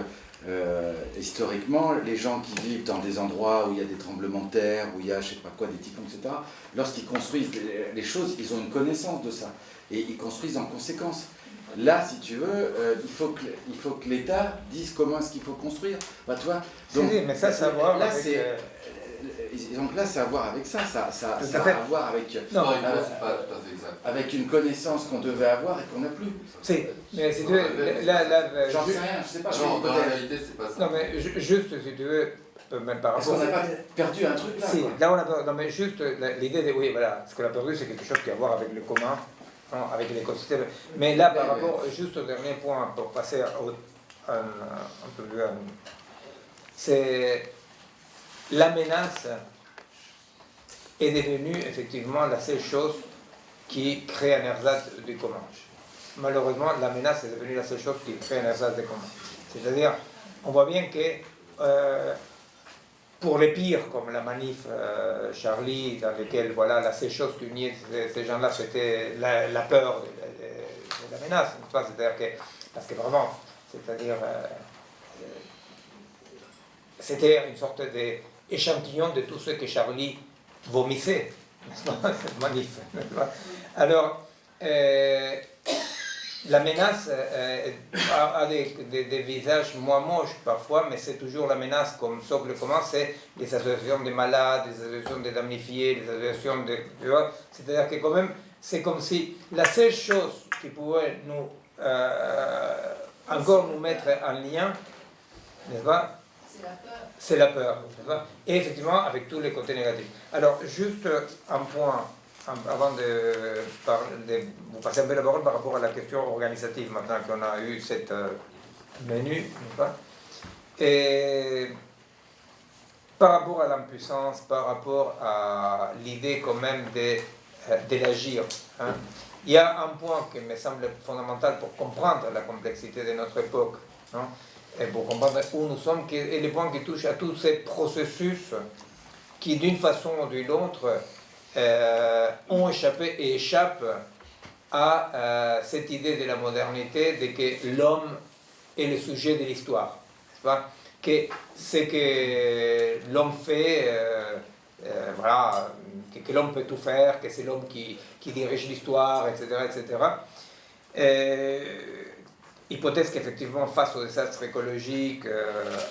Speaker 4: historiquement, les gens qui vivent dans des endroits où il y a des tremblements de terre, où il y a je sais pas quoi, des typhons, etc., lorsqu'ils construisent les choses, ils ont une connaissance de ça. Et ils construisent en conséquence. Là, si tu veux, il faut que l'État dise comment est-ce qu'il faut construire. Bah, tu vois, donc,
Speaker 1: mais ça, c'est à voir
Speaker 4: là,
Speaker 1: avec...
Speaker 4: donc là, c'est à voir avec ça. Ça
Speaker 1: Tout
Speaker 4: a
Speaker 1: à fait.
Speaker 4: à voir avec,
Speaker 1: Non,
Speaker 3: c'est pas tout à fait exact.
Speaker 4: avec une connaissance qu'on devait avoir et qu'on n'a plus.
Speaker 1: mais si tu veux, là,
Speaker 4: J'en sais rien, je sais pas.
Speaker 3: Non, dans la réalité, c'est pas ça.
Speaker 1: non, mais juste, si tu veux, même par
Speaker 4: Est-ce
Speaker 1: rapport...
Speaker 4: qu'on n'a pas perdu un truc là,
Speaker 1: Si,
Speaker 4: quoi.
Speaker 1: là on a pas... Non, mais juste, l'idée de... Oui, voilà, ce qu'on a perdu, c'est quelque chose qui a à voir avec le commun, hein, avec l'écosystème. Mais là, par rapport, juste au dernier point, pour passer un peu plus... c'est... La menace est devenue effectivement la seule chose qui crée un ersatz du commun. Malheureusement, la menace est devenue la seule chose qui crée un ersatz du commun. C'est-à-dire, on voit bien que pour les pires, comme la manif Charlie, dans laquelle voilà, la seule chose qui unit ces gens-là, c'était la peur de la menace. C'est-à-dire que, parce que vraiment, c'est-à-dire, c'était une sorte d'échantillon de tout ce que Charlie vomissait, n'est-ce pas, cette manif. Alors, la menace a des visages moins moches parfois, mais c'est toujours la menace comme socle commun, c'est les associations des malades, les associations des damnifiés, les associations de... Tu vois, c'est-à-dire que quand même, c'est comme si la seule chose qui pouvait nous, encore nous mettre en lien, n'est-ce pas, c'est la peur, n'est-ce pas, et effectivement avec tous les côtés négatifs. Alors, juste un point, avant de vous passer un peu la parole par rapport à la question organisative, maintenant qu'on a eu cette menu, n'est-ce pas, et par rapport à l'impuissance, par rapport à l'idée quand même de l'agir, hein, il y a un point qui me semble fondamental pour comprendre la complexité de notre époque, hein, et pour comprendre où nous sommes, et les points qui touchent à tous ces processus qui, d'une façon ou d'une autre, ont échappé et échappent à cette idée de la modernité, de que l'homme est le sujet de l'histoire, n'est-ce pas, que ce que l'homme fait, voilà, que l'homme peut tout faire, que c'est l'homme qui dirige l'histoire, etc., etc. Hypothèse qu'effectivement, face au désastre écologique,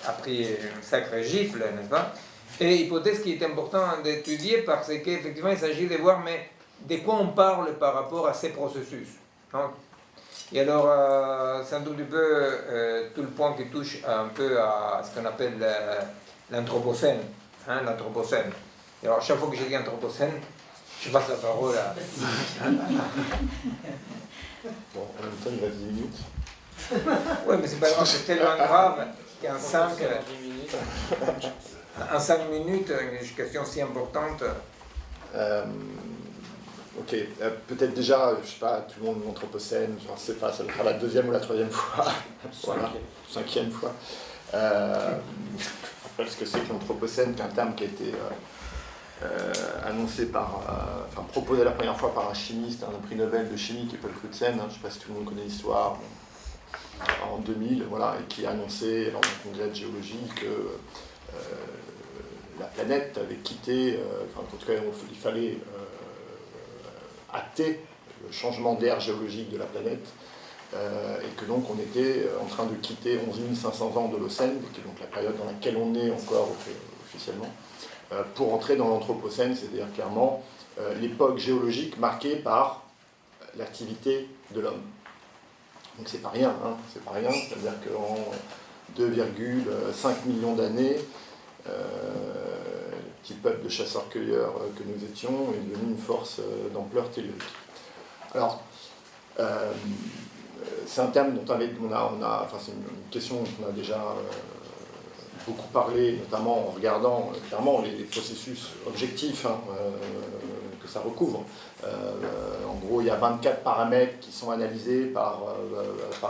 Speaker 1: a pris une sacrée gifle, n'est-ce pas? Et hypothèse qui est importante d'étudier parce qu'effectivement, il s'agit de voir mais de quoi on parle par rapport à ces processus. Non? Et alors, c'est un tout petit peu tout le point qui touche un peu à ce qu'on appelle l'anthropocène. Hein, l'anthropocène. Et alors, chaque fois que je dis anthropocène, je passe la parole à...
Speaker 2: Bon, en même temps, il reste 10 minutes.
Speaker 1: Oui, mais c'est pas grave, c'est tellement grave qu'en 5 minutes, une question si importante.
Speaker 2: Ok, peut-être déjà, je sais pas, tout le monde l'anthropocène, je ne sais pas, ça doit faire la 2e ou la 3e fois, voilà, 5e fois. Parce que c'est que l'anthropocène, qui est un terme qui a été annoncé enfin proposé la première fois par un chimiste, un prix Nobel de chimie qui est Paul Crutzen, hein, je ne sais pas si tout le monde connaît l'histoire, en 2000, voilà, et qui a annoncé lors d'un congrès de géologie que la planète avait quitté, enfin, en tout cas il fallait acter le changement d'aire géologique de la planète, et que donc on était en train de quitter 11 500 ans de l'Océan, qui est donc la période dans laquelle on est encore officiellement, pour entrer dans l'Anthropocène, c'est-à-dire clairement l'époque géologique marquée par l'activité de l'homme. Donc c'est pas rien, hein, c'est pas rien, c'est-à-dire qu'en 2,5 millions d'années, le petit peuple de chasseurs-cueilleurs que nous étions est devenu une force d'ampleur tellurique. Alors, c'est un terme dont enfin, c'est une question dont on a déjà beaucoup parlé, notamment en regardant clairement les processus objectifs hein, que ça recouvre. En gros, il y a 24 paramètres qui sont analysés par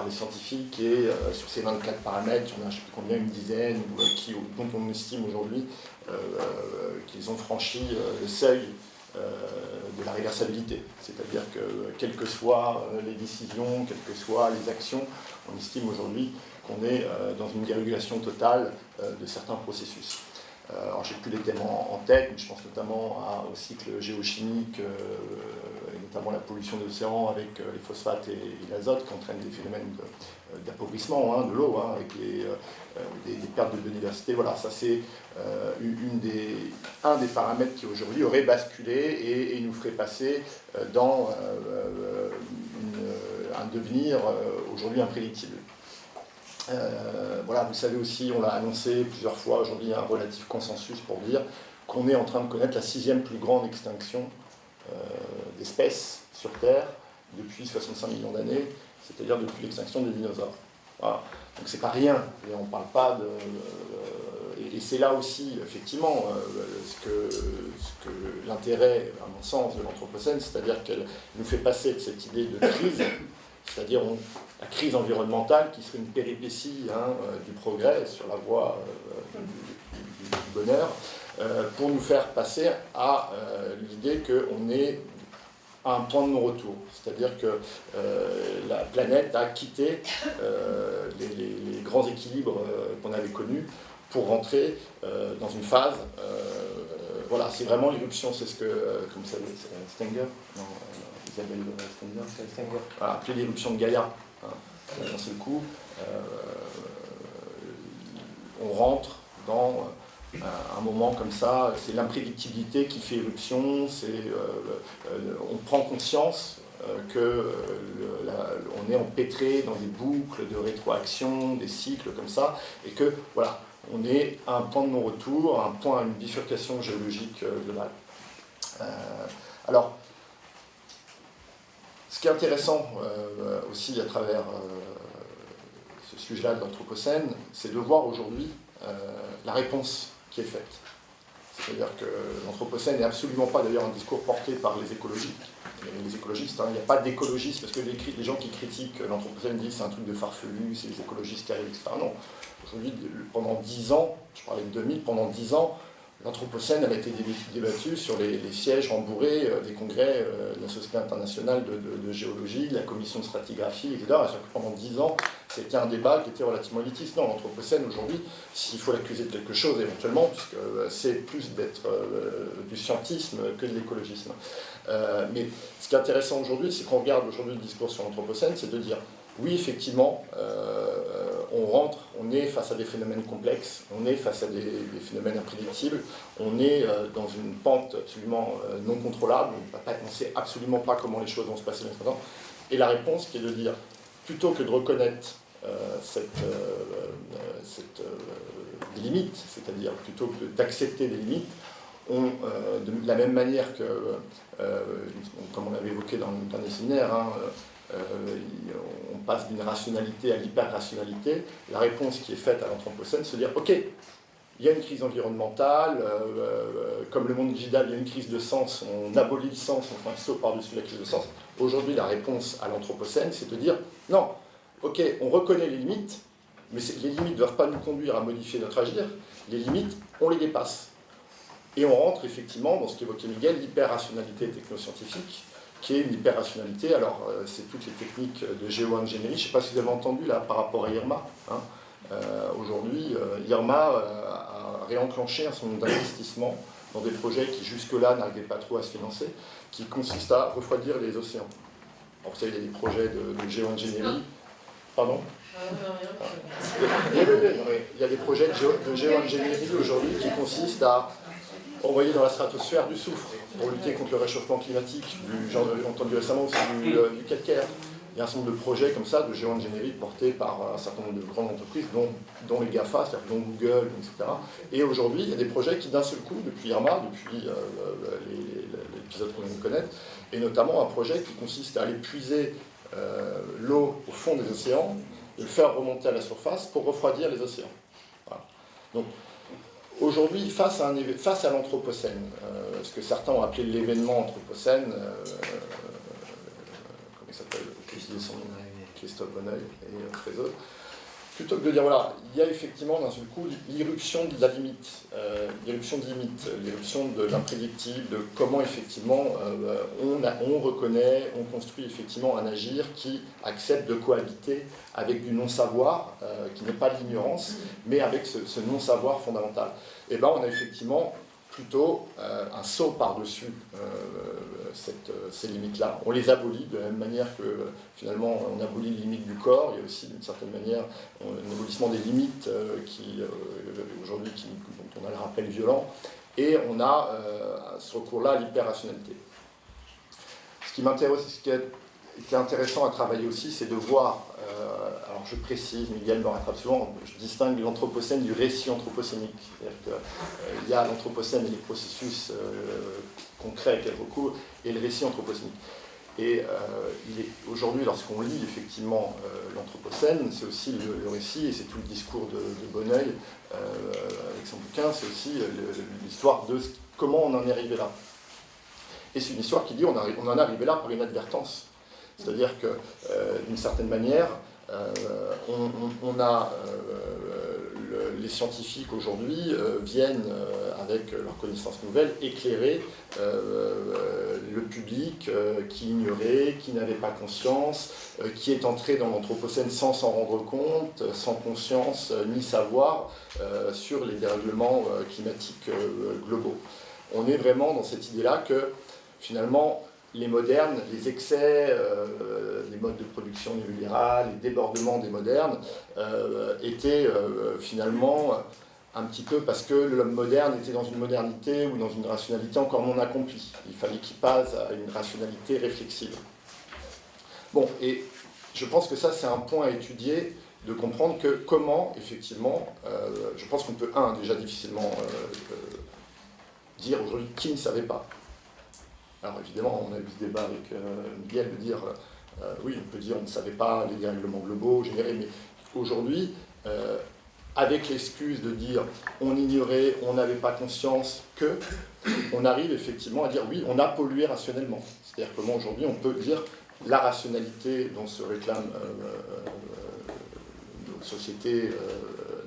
Speaker 2: les scientifiques et sur ces 24 paramètres, il y en a je ne sais plus combien, une dizaine, dont on estime aujourd'hui qu'ils ont franchi le seuil de la réversibilité. C'est-à-dire que, quelles que soient les décisions, quelles que soient les actions, on estime aujourd'hui qu'on est dans une dérégulation totale de certains processus. Alors, je n'ai plus les thèmes en tête, mais je pense notamment au cycle géochimique, et notamment la pollution de l'océan avec les phosphates et l'azote qui entraînent des phénomènes d'appauvrissement de l'eau, avec des pertes de biodiversité. Voilà, ça c'est un des paramètres qui aujourd'hui aurait basculé et nous ferait passer dans un devenir aujourd'hui imprédictible. Voilà, vous savez aussi, on l'a annoncé plusieurs fois, aujourd'hui il y a un relatif consensus pour dire qu'on est en train de connaître la 6e plus grande extinction d'espèces sur Terre depuis 65 millions d'années, c'est-à-dire depuis l'extinction des dinosaures. Voilà. Donc c'est pas rien, et on parle pas de... et c'est là aussi, effectivement, ce que l'intérêt, à mon sens, de l'Anthropocène, c'est-à-dire qu'elle nous fait passer de cette idée de crise, c'est-à-dire la crise environnementale qui serait une péripétie du progrès sur la voie du bonheur, pour nous faire passer à l'idée qu'on est à un point de non-retour. C'est-à-dire que la planète a quitté les grands équilibres qu'on avait connus pour rentrer dans une phase... voilà, c'est vraiment l'éruption, c'est ce que... comme ça, Stenger, non, Isabelle Stenger, voilà, appelé l'éruption de Gaïa. D'un seul coup, on rentre dans un moment comme ça, c'est l'imprédictibilité qui fait éruption, on prend conscience qu'on est empêtré dans des boucles de rétroaction, des cycles comme ça, et que voilà, on est à un point de non-retour, à une bifurcation géologique globale. Alors, ce qui est intéressant aussi à travers ce sujet-là de l'Anthropocène, c'est de voir aujourd'hui la réponse qui est faite. C'est-à-dire que l'Anthropocène n'est absolument pas d'ailleurs un discours porté par les écologistes. Les écologistes, il n'y a pas d'écologistes, parce que les gens qui critiquent l'Anthropocène disent que c'est un truc de farfelu, c'est les écologistes qui arrivent, etc. Non. Aujourd'hui, pendant 10 ans, je parlais de 2000, pendant 10 ans, l'Anthropocène a été débattu sur les sièges rembourrés des congrès de la Société internationale de géologie, de la commission de stratigraphie, etc. Et pendant 10 ans, c'était un débat qui était relativement élitiste. Non, l'Anthropocène, aujourd'hui, s'il faut l'accuser de quelque chose éventuellement, puisque c'est plus d'être du scientisme que de l'écologisme. Mais ce qui est intéressant aujourd'hui, c'est qu'on regarde aujourd'hui le discours sur l'Anthropocène, c'est de dire, oui, effectivement, on est face à des phénomènes complexes, on est face à des phénomènes imprédictibles, on est dans une pente absolument non contrôlable, on ne sait absolument pas comment les choses vont se passer maintenant. Et la réponse qui est de dire, plutôt que de reconnaître des limites, c'est-à-dire plutôt que d'accepter des limites, de la même manière que, comme on l'avait évoqué dans le dernier séminaire, on passe d'une rationalité à l'hyper-rationalité. La réponse qui est faite à l'Anthropocène, c'est de dire, ok, il y a une crise environnementale, comme le monde digital, il y a une crise de sens, on abolit le sens, on fait un saut par-dessus la crise de sens. Aujourd'hui, la réponse à l'Anthropocène, c'est de dire, non, ok, on reconnaît les limites, mais les limites ne doivent pas nous conduire à modifier notre agir, les limites, on les dépasse. Et on rentre effectivement dans ce qu'évoquait Miguel, l'hyper-rationalité technoscientifique, qui est une hyper-rationalité. Alors, c'est toutes les techniques de géo-ingénierie. Je ne sais pas si vous avez entendu, là, par rapport à IRMA. Aujourd'hui, IRMA a réenclenché un certain nombre d'investissements dans des projets qui, jusque-là, n'arrivaient pas trop à se financer, qui consistent à refroidir les océans. Alors, vous savez, il y a des projets de géo-ingénierie. Pardon ? Il y a des projets de géo-ingénierie aujourd'hui qui consistent à envoyer dans la stratosphère du soufre pour lutter contre le réchauffement climatique, j'en ai entendu récemment aussi du calcaire. Il y a un certain nombre de projets comme ça, de géo-ingénierie portés par un certain nombre de grandes entreprises, dont les GAFA, c'est-à-dire dont Google, etc. Et aujourd'hui, il y a des projets qui d'un seul coup, depuis IRMA, depuis l'épisode qu'on vient de connaître, et notamment un projet qui consiste à aller puiser l'eau au fond des océans et le faire remonter à la surface pour refroidir les océans. Voilà. Donc, aujourd'hui, face à l'Anthropocène, ce que certains ont appelé l'événement Anthropocène, comment il s'appelle, Christophe Bonneuil et Trézeux, plutôt que de dire, voilà, il y a effectivement d'un seul coup l'irruption de la limite, l'irruption de l'imprédictible, de comment effectivement on reconnaît, on construit effectivement un agir qui accepte de cohabiter avec du non-savoir, qui n'est pas de l'ignorance, mais avec ce non-savoir fondamental. Et bien on a effectivement plutôt un saut par-dessus ces limites-là. On les abolit de la même manière que finalement on abolit les limites du corps. Il y a aussi d'une certaine manière un abolissement des limites aujourd'hui dont on a le rappel violent. Et on a ce recours-là à l'hyper-rationalité. Ce qui m'intéresse, ce qui a été intéressant à travailler aussi, c'est de voir, alors je précise, Miguel me rattrape souvent, je distingue l'anthropocène du récit anthropocénique. C'est-à-dire qu'il y a l'anthropocène et les processus concrets qu'elle recouvre, et le récit anthropocénique. Et aujourd'hui, lorsqu'on lit effectivement l'anthropocène, c'est aussi le récit, et c'est tout le discours de Bonneuil avec son bouquin, c'est aussi l'histoire de comment on en est arrivé là. Et c'est une histoire qui dit on en est arrivé là par inadvertance. C'est-à-dire que, d'une certaine manière, les scientifiques aujourd'hui viennent, avec leurs connaissances nouvelles, éclairer le public qui ignorait, qui n'avait pas conscience, qui est entré dans l'anthropocène sans s'en rendre compte, sans conscience ni savoir sur les dérèglements climatiques globaux. On est vraiment dans cette idée-là que, finalement, les modernes, les excès, les modes de production néolibérales, les débordements des modernes étaient finalement un petit peu parce que l'homme moderne était dans une modernité ou dans une rationalité encore non accomplie. Il fallait qu'il passe à une rationalité réflexive. Bon, et je pense que ça c'est un point à étudier, de comprendre que comment, effectivement, je pense qu'on peut, déjà difficilement dire aujourd'hui qui ne savait pas. Alors évidemment, on a eu ce débat avec Miguel de dire, oui, on peut dire on ne savait pas les dérèglements globaux générés, mais aujourd'hui, avec l'excuse de dire on ignorait, on n'avait pas conscience que, on arrive effectivement à dire oui, on a pollué rationnellement. C'est-à-dire comment aujourd'hui on peut dire la rationalité dont se réclame notre société,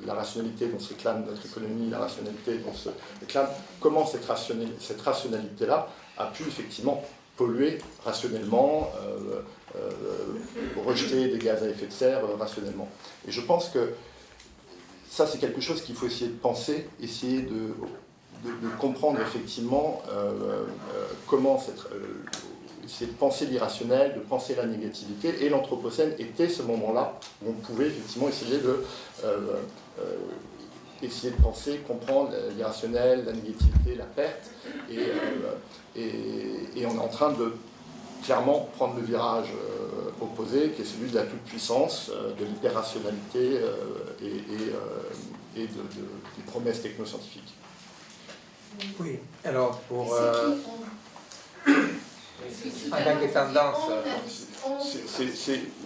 Speaker 2: la rationalité dont se réclame notre économie, la rationalité dont se réclame, comment cette rationalité-là a pu effectivement polluer rationnellement, rejeter des gaz à effet de serre rationnellement. Et je pense que ça, c'est quelque chose qu'il faut essayer de penser, essayer de comprendre effectivement comment essayer de penser l'irrationnel, de penser la négativité. Et l'Anthropocène était ce moment-là où on pouvait effectivement essayer de penser, comprendre l'irrationnel, la négativité, la perte. Et on est en train de clairement prendre le virage opposé, qui est celui de la toute-puissance, de l'hyper-rationalité et des promesses technoscientifiques.
Speaker 1: Oui, alors pour... en tant que tendance...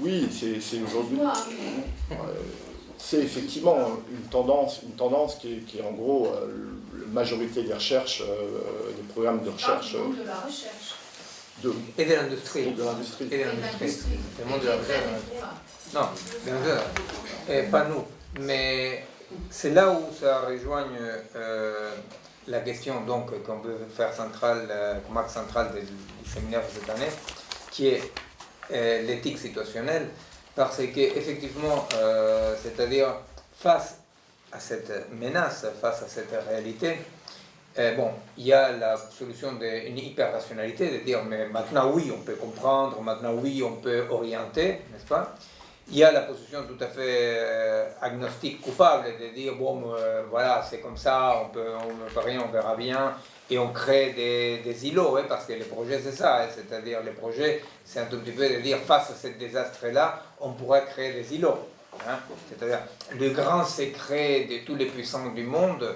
Speaker 2: Oui, c'est aujourd'hui... C'est effectivement une tendance qui est en gros la majorité des recherches, des programmes de recherche.
Speaker 7: Le monde de la recherche.
Speaker 1: Et de l'industrie.
Speaker 2: Et de l'industrie.
Speaker 1: Et de l'industrie. Le monde de la recherche. Non, bien sûr. Et pas nous. Mais c'est là où ça rejoigne la question qu'on veut faire comme axe central du séminaire de cette année, qui est l'éthique situationnelle. Parce qu'effectivement, c'est-à-dire face à cette menace, face à cette réalité, il y a la solution d'une hyper-rationalité, de dire mais maintenant oui, on peut comprendre, maintenant oui, on peut orienter, n'est-ce pas? Il y a la position tout à fait agnostique, coupable, de dire voilà, c'est comme ça, on ne peut rien, on verra bien. Et on crée des îlots, parce que les projets c'est ça, c'est-à-dire les projets c'est un tout petit peu de dire face à ce désastre-là, on pourrait créer des îlots. C'est-à-dire le grand secret de tous les puissants du monde,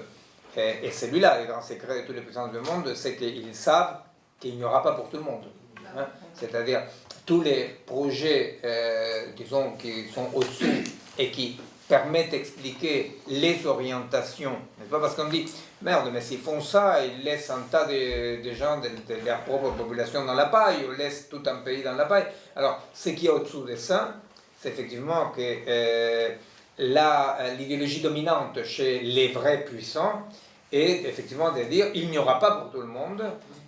Speaker 1: et celui-là, le grand secret de tous les puissants du monde, c'est qu'ils savent qu'il n'y aura pas pour tout le monde. C'est-à-dire tous les projets qui sont au-dessus et qui permettent d'expliquer les orientations, n'est-ce pas? Parce qu'on dit, merde, mais s'ils font ça, ils laissent un tas de gens de leur propre population dans la paille, ou laissent tout un pays dans la paille. Alors, ce qui est au-dessous de ça, c'est effectivement que l'idéologie dominante chez les vrais puissants est effectivement de dire il n'y aura pas pour tout le monde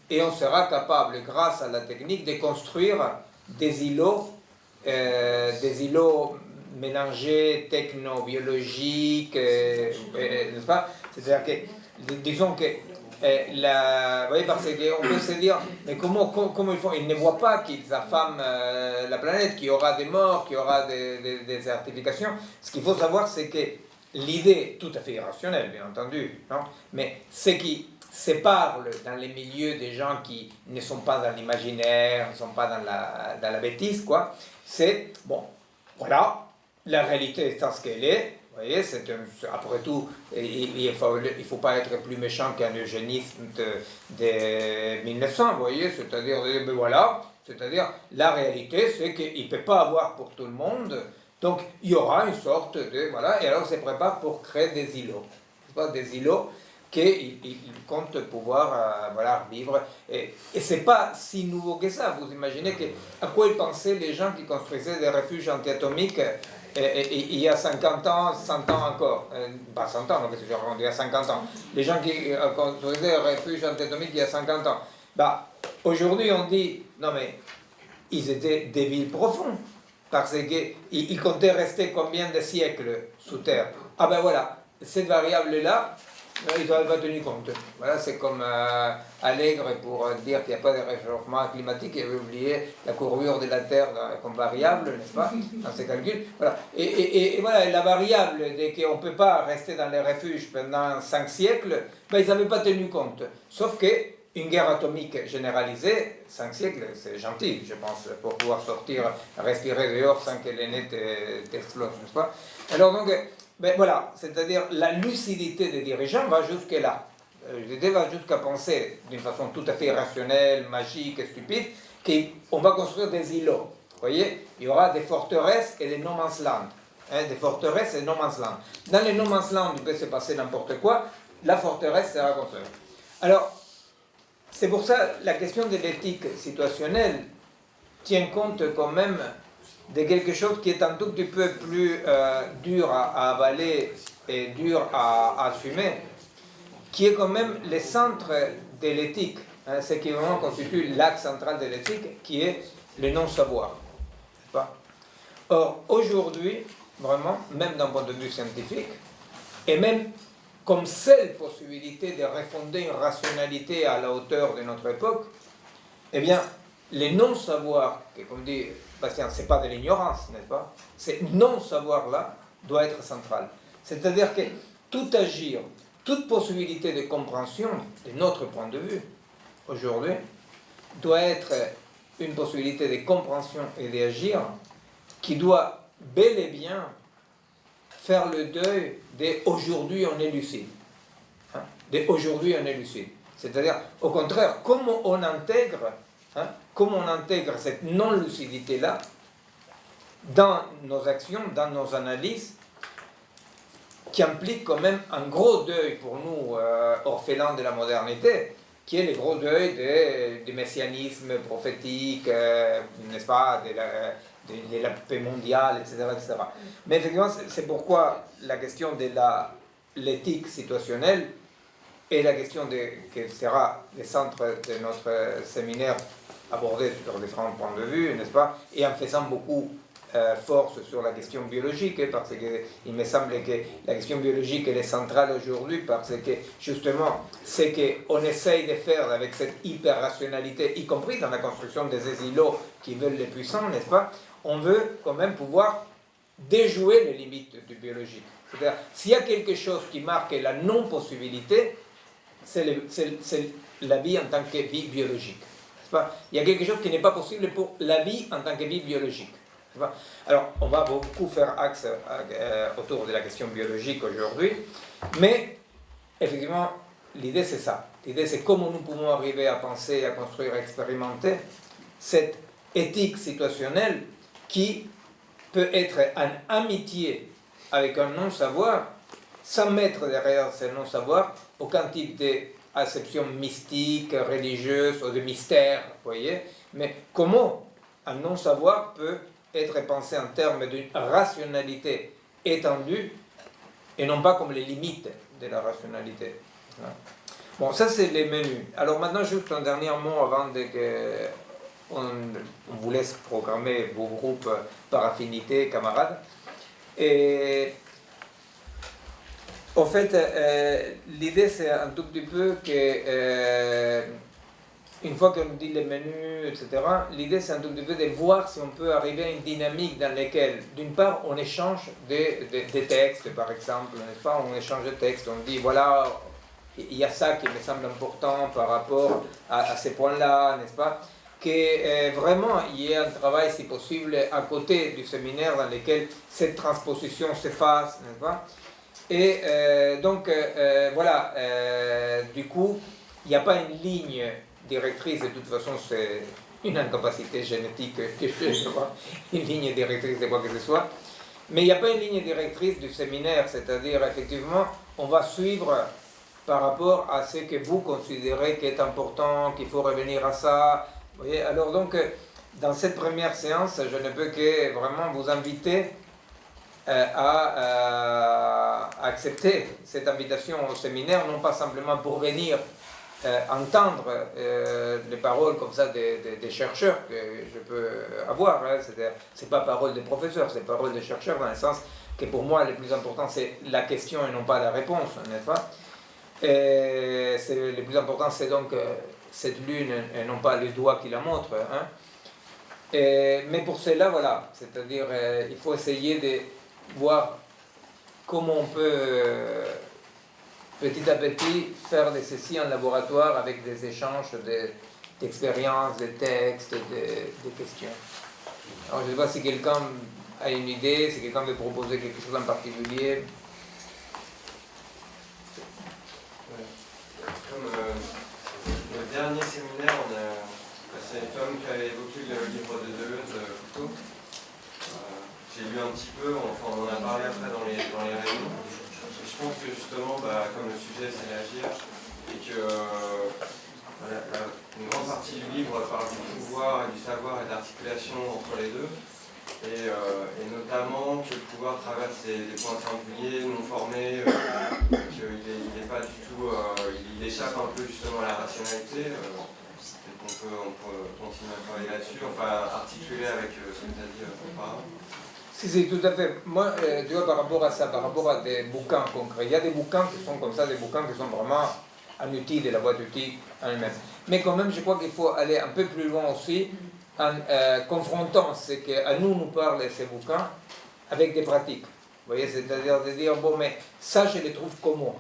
Speaker 1: et on sera capable, grâce à la technique, de construire des îlots mélangés techno-biologiques, n'est-ce pas? C'est-à-dire que, disons que, vous voyez, parce qu'on peut se dire, mais comment ils font? Ils ne voient pas qu'ils affament la planète, qu'il y aura des morts, qu'il y aura des désertifications. Ce qu'il faut savoir, c'est que l'idée, tout à fait irrationnelle, bien entendu, non? Mais ce qui sépare dans les milieux des gens qui ne sont pas dans l'imaginaire, ne sont pas dans la bêtise, quoi, c'est, bon, voilà, la réalité est ce qu'elle est. Vous voyez, après tout, il ne faut pas être plus méchant qu'un eugéniste de 1900, vous voyez, c'est-à-dire, ben voilà, c'est-à-dire, la réalité, c'est qu'il ne peut pas avoir pour tout le monde, donc il y aura une sorte de, voilà, et alors on se prépare pour créer des îlots, pas des îlots qu'ils comptent pouvoir voilà, vivre. Et ce n'est pas si nouveau que ça, vous imaginez à quoi ils pensaient les gens qui construisaient des refuges antiatomiques il y a 50 ans, 100 ans encore, pas 100 ans, qu'est-ce que j'ai raconté, il y a 50 ans, les gens qui construisaient des refuges antiatomiques il y a 50 ans, bah, aujourd'hui on dit, non mais, ils étaient débiles profonds, parce qu'ils comptaient rester combien de siècles sous terre? Ah ben voilà, cette variable-là, ils n'avaient pas tenu compte. Voilà, c'est comme Allègre pour dire qu'il n'y a pas de réchauffement climatique, il avait oublié la courbure de la Terre comme variable, n'est-ce pas, dans ses calculs. Voilà. Et voilà, la variable de qu'on ne peut pas rester dans les refuges pendant 5 siècles, ben, ils n'avaient pas tenu compte. Sauf qu'une guerre atomique généralisée, 5 siècles, c'est gentil, je pense, pour pouvoir sortir, respirer dehors sans que les nez t'explosent, n'est-ce pas? Alors donc, ben voilà, c'est-à-dire la lucidité des dirigeants va jusque-là. L'idée va jusqu'à penser d'une façon tout à fait irrationnelle, magique et stupide qu'on va construire des îlots. Vous voyez, il y aura des forteresses et des no man's land. Hein, des forteresses et des no man's land. Dans les no man's land, il peut se passer n'importe quoi. La forteresse sera construite. Alors, c'est pour ça la question de l'éthique situationnelle tient compte quand même de quelque chose qui est un tout petit peu plus dur à avaler et dur à assumer, qui est quand même le centre de l'éthique, hein, ce qui vraiment constitue l'axe central de l'éthique, qui est le non-savoir. Or, aujourd'hui, vraiment, même d'un point de vue scientifique, et même comme seule possibilité de refonder une rationalité à la hauteur de notre époque, eh bien, le non-savoir, que comme dit Bastien, ce n'est pas de l'ignorance, n'est-ce pas? Ce non-savoir-là doit être central. C'est-à-dire que tout agir, toute possibilité de compréhension de notre point de vue, aujourd'hui, doit être une possibilité de compréhension et d'agir qui doit bel et bien faire le deuil d'aujourd'hui on est lucide. Hein? D'aujourd'hui on est lucide. C'est-à-dire, au contraire, comment on intègre cette non-lucidité-là dans nos actions, dans nos analyses, qui implique quand même un gros deuil pour nous, orphelins de la modernité, qui est le gros deuil du messianisme prophétique, n'est-ce pas, de la paix mondiale, etc., etc. Mais effectivement, c'est pourquoi la question de l'éthique situationnelle est la question qui sera le centre de notre séminaire abordé sur différents points de vue, n'est-ce pas, et en faisant beaucoup force sur la question biologique, parce qu'il me semble que la question biologique elle est centrale aujourd'hui, parce que justement, ce qu'on essaye de faire avec cette hyper-rationalité, y compris dans la construction des îlots qui veulent les puissants, n'est-ce pas, on veut quand même pouvoir déjouer les limites du biologique. C'est-à-dire, s'il y a quelque chose qui marque la non-possibilité, c'est la vie en tant que vie biologique. Il y a quelque chose qui n'est pas possible pour la vie en tant que vie biologique. Alors, on va beaucoup faire axe autour de la question biologique aujourd'hui, mais effectivement, l'idée c'est ça. L'idée c'est comment nous pouvons arriver à penser, à construire, à expérimenter cette éthique situationnelle qui peut être en amitié avec un non-savoir, sans mettre derrière ce non-savoir aucun type d'acception mystique, religieuse ou de mystère, vous voyez. Mais comment un non-savoir peut être pensé en termes d'une rationalité étendues et non pas comme les limites de la rationalité. Bon, ça c'est les menus. Alors maintenant, juste un dernier mot avant que on vous laisse programmer vos groupes par affinité, camarades. Et en fait, l'idée c'est un tout petit peu que, une fois qu'on dit les menus, etc., l'idée c'est un tout petit peu de voir si on peut arriver à une dynamique dans laquelle, d'une part, on échange des textes, par exemple, n'est-ce pas? On échange des textes, on dit voilà, il y a ça qui me semble important par rapport à ces points-là, n'est-ce pas? Que vraiment il y ait un travail, si possible, à côté du séminaire dans lequel cette transposition se fasse, n'est-ce pas? Et donc, voilà, du coup, il n'y a pas une ligne directrice, de toute façon, c'est une incapacité génétique que je vois, une ligne directrice de quoi que ce soit, mais il n'y a pas une ligne directrice du séminaire, c'est-à-dire, effectivement, on va suivre par rapport à ce que vous considérez qui est important, qu'il faut revenir à ça. Vous voyez, alors donc, dans cette première séance, je ne peux que vraiment vous inviter à accepter cette invitation au séminaire, non pas simplement pour venir entendre les paroles comme ça des chercheurs que je peux avoir, hein. C'est pas parole des professeurs, c'est parole des chercheurs, dans le sens que pour moi le plus important c'est la question et non pas la réponse, n'est-ce pas? Et le plus important c'est donc cette lune et non pas les doigts qui la montrent, hein. Mais pour cela, voilà, c'est-à-dire il faut essayer de voir comment on peut petit à petit faire de ceci un laboratoire avec des échanges d'expériences, de textes, de questions. Alors je ne sais pas si quelqu'un a une idée, si quelqu'un veut proposer quelque chose en particulier.
Speaker 8: Comme le dernier séminaire, c'est Tom qui avait évoqué le livre de Deleuze, Couteau. J'ai lu un petit peu, enfin on en a parlé après dans les réunions. Je pense que justement, comme le sujet c'est l'agir, et que une grande partie du livre parle du pouvoir et du savoir et d'articulation entre les deux, et notamment que le pouvoir traverse des points singuliers, non formés, qu'il n'est pas du tout, il échappe un peu justement à la rationalité. On peut continuer à travailler là-dessus, enfin articuler avec ce que tu as dit auparavant.
Speaker 1: Si, tout à fait. Moi, tu vois, par rapport à ça, par rapport à des bouquins concrets, il y a des bouquins qui sont comme ça, des bouquins qui sont vraiment un outil de la boîte d'outils en elle-même. Mais quand même, je crois qu'il faut aller un peu plus loin aussi, en confrontant ce qu'à nous parlent ces bouquins avec des pratiques. Vous voyez, c'est-à-dire de dire, bon, mais ça, je les trouve comment?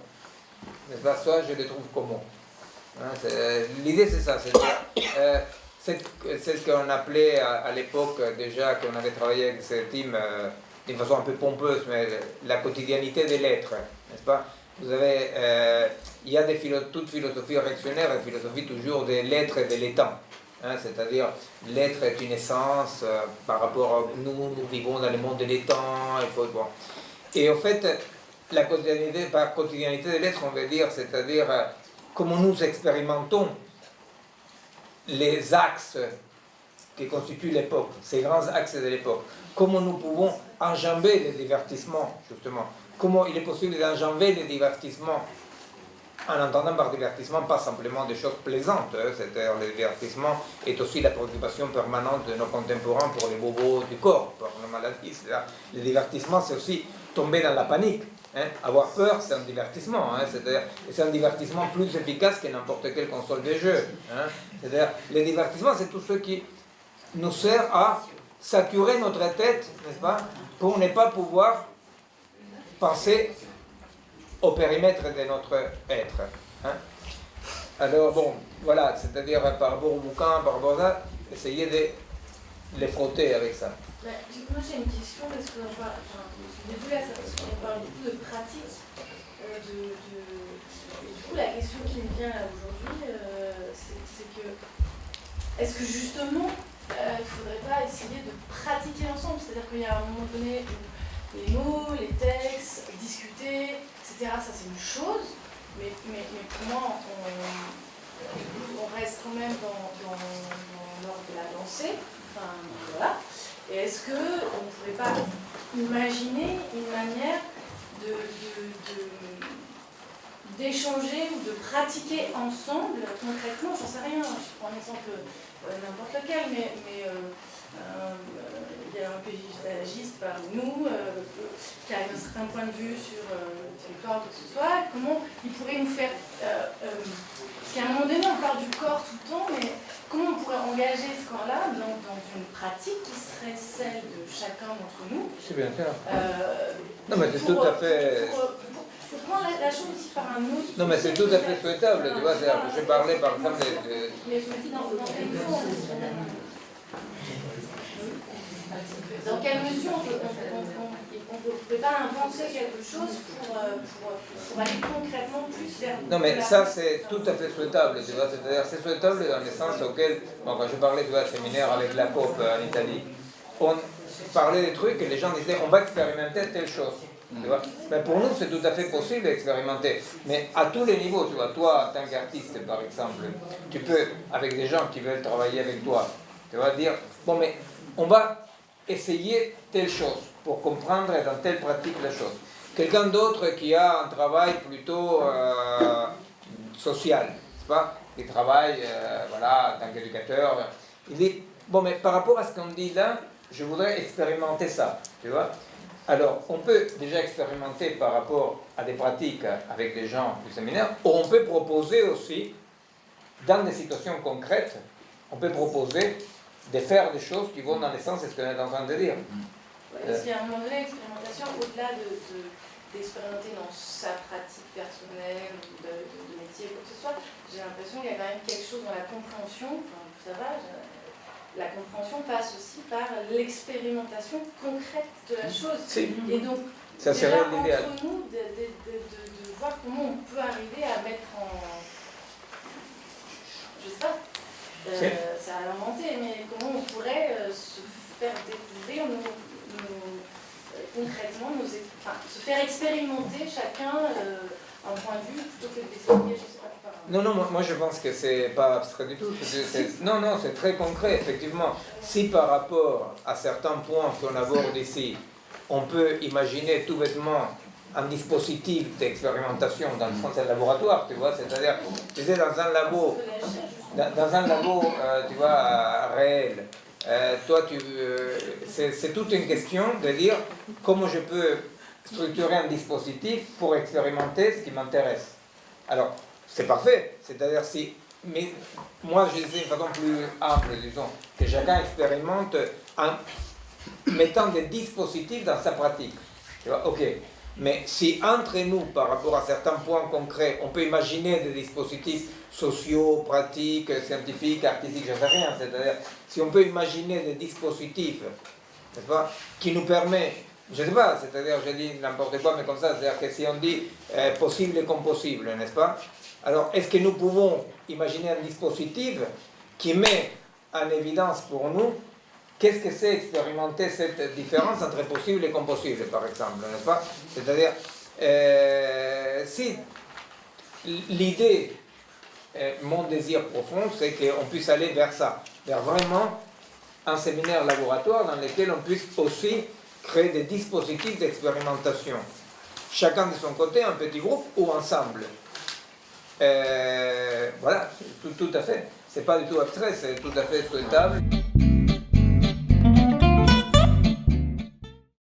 Speaker 1: N'est-ce pas? Ça, je les trouve comment? Hein, l'idée, c'est ça, c'est ce qu'on appelait à l'époque déjà, qu'on avait travaillé avec ce team d'une façon un peu pompeuse, mais la quotidianité des lettres, n'est-ce pas? Vous avez, il y a toute philosophie réactionnaire, et philosophie toujours des lettres et de l'état. Hein, c'est-à-dire, l'être est une essence par rapport à nous vivons dans le monde de l'état, il faut bon. Et en fait, la quotidianité, par quotidianité des lettres, on veut dire, c'est-à-dire comment nous expérimentons les axes qui constituent l'époque, ces grands axes de l'époque. Comment nous pouvons enjamber les divertissements, justement. Comment il est possible d'enjamber les divertissements, en entendant par divertissement pas simplement des choses plaisantes, hein, c'est-à-dire le divertissement est aussi la préoccupation permanente de nos contemporains pour les bobos du corps, pour la maladie. Le divertissement, c'est aussi tomber dans la panique. Hein. Avoir peur, c'est un divertissement, hein, c'est un divertissement plus efficace que n'importe quelle console de jeu. Hein. C'est-à-dire, le divertissement, c'est tout ce qui nous sert à saturer notre tête, n'est-ce pas, pour ne pas pouvoir penser au périmètre de notre être. Hein. Alors, bon, voilà, c'est-à-dire par rapport au bouquin, par rapport à ça, essayer de les frotter avec ça.
Speaker 7: Moi, j'ai une question, parce que du coup, là, on parle beaucoup de pratique. Et du coup, la question qui me vient là aujourd'hui, c'est que, est-ce que justement, il ne faudrait pas essayer de pratiquer ensemble? C'est-à-dire qu'il y a un moment donné où les mots, les textes, discuter, etc., ça c'est une chose, mais pour moi, on reste quand même dans l'ordre de la pensée. Enfin, voilà. Et est-ce qu'on ne pourrait pas imaginer une manière d'échanger ou de pratiquer ensemble concrètement, j'en sais rien, je prends un exemple n'importe lequel, mais il y a un paysagiste parmi nous qui a un certain point de vue sur le territoire, que ce soit, comment il pourrait nous faire, parce qu'à un moment donné on parle du corps tout le temps, mais comment on pourrait engager ce corps-là dans une pratique qui serait celle de chacun d'entre nous.
Speaker 1: C'est bien sûr. Non mais c'est tout à fait...
Speaker 7: Pour prendre la chose aussi par un autre...
Speaker 1: Non mais c'est tout à fait souhaitable, tu vois, je parlais par exemple
Speaker 7: Mais je me dis dans quelle mesure dans quelle mesure on ne peut pas inventer quelque chose pour aller concrètement plus vers...
Speaker 1: Non mais ça c'est tout à fait souhaitable, tu vois, c'est-à-dire c'est souhaitable dans le sens auquel, bon, quand je parlais, tu vois, séminaire avec la COP en Italie, on parlait des trucs et les gens disaient on va expérimenter telle chose. Tu vois? Mais pour nous, c'est tout à fait possible d'expérimenter, mais à tous les niveaux, tu vois, toi, en tant qu'artiste, par exemple, tu peux, avec des gens qui veulent travailler avec toi, tu vas dire, bon, mais on va essayer telle chose pour comprendre dans telle pratique la chose. Quelqu'un d'autre qui a un travail plutôt social, n'est-ce pas, qui travaille, voilà, en tant qu'éducateur, il dit, bon, mais par rapport à ce qu'on dit là, je voudrais expérimenter ça, tu vois. Alors, on peut déjà expérimenter par rapport à des pratiques avec des gens du séminaire, ou on peut proposer aussi, dans des situations concrètes, on peut proposer de faire des choses qui vont dans le sens de ce qu'on est en train de dire.
Speaker 7: Parce qu'à un moment donné, l'expérimentation, au-delà d'expérimenter dans sa pratique personnelle ou de métier, quoi que ce soit, j'ai l'impression qu'il y a quand même quelque chose dans la compréhension, enfin, ça va, la compréhension passe aussi par l'expérimentation concrète de la chose. Et donc,
Speaker 1: ça
Speaker 7: déjà
Speaker 1: serait
Speaker 7: entre
Speaker 1: l'idéal.
Speaker 7: nous, de voir comment on peut arriver à mettre en... Je sais pas, ça a l'inventé, mais comment on pourrait se faire découvrir concrètement, se faire expérimenter chacun un point de vue plutôt que d'expliquer, je sais pas.
Speaker 1: Non, moi je pense que c'est pas abstrait du tout. Non, c'est très concret, effectivement. Si par rapport à certains points qu'on aborde ici, on peut imaginer tout bêtement un dispositif d'expérimentation dans le fond d'un laboratoire, tu vois, c'est-à-dire, tu sais, dans un labo, tu vois, réel, toi, c'est toute une question de dire comment je peux structurer un dispositif pour expérimenter ce qui m'intéresse. Alors, c'est parfait, c'est-à-dire si, mais moi je disais d'une façon plus ample, disons, que chacun expérimente en mettant des dispositifs dans sa pratique. Tu vois, ok. Mais si entre nous, par rapport à certains points concrets, on peut imaginer des dispositifs sociaux, pratiques, scientifiques, artistiques, je ne sais rien, c'est-à-dire si on peut imaginer des dispositifs, n'est-ce pas, qui nous permettent, je ne sais pas, c'est-à-dire je dis n'importe quoi, mais comme ça, c'est-à-dire que si on dit possible et compossible, n'est-ce pas? Alors, est-ce que nous pouvons imaginer un dispositif qui met en évidence pour nous qu'est-ce que c'est expérimenter cette différence entre possible et compossible, par exemple, n'est-ce pas? C'est-à-dire, si l'idée, mon désir profond, c'est qu'on puisse aller vers ça, vers vraiment un séminaire laboratoire dans lequel on puisse aussi créer des dispositifs d'expérimentation, chacun de son côté, un petit groupe ou ensemble. Voilà, tout à fait. C'est pas du tout abstrait, c'est tout à fait souhaitable.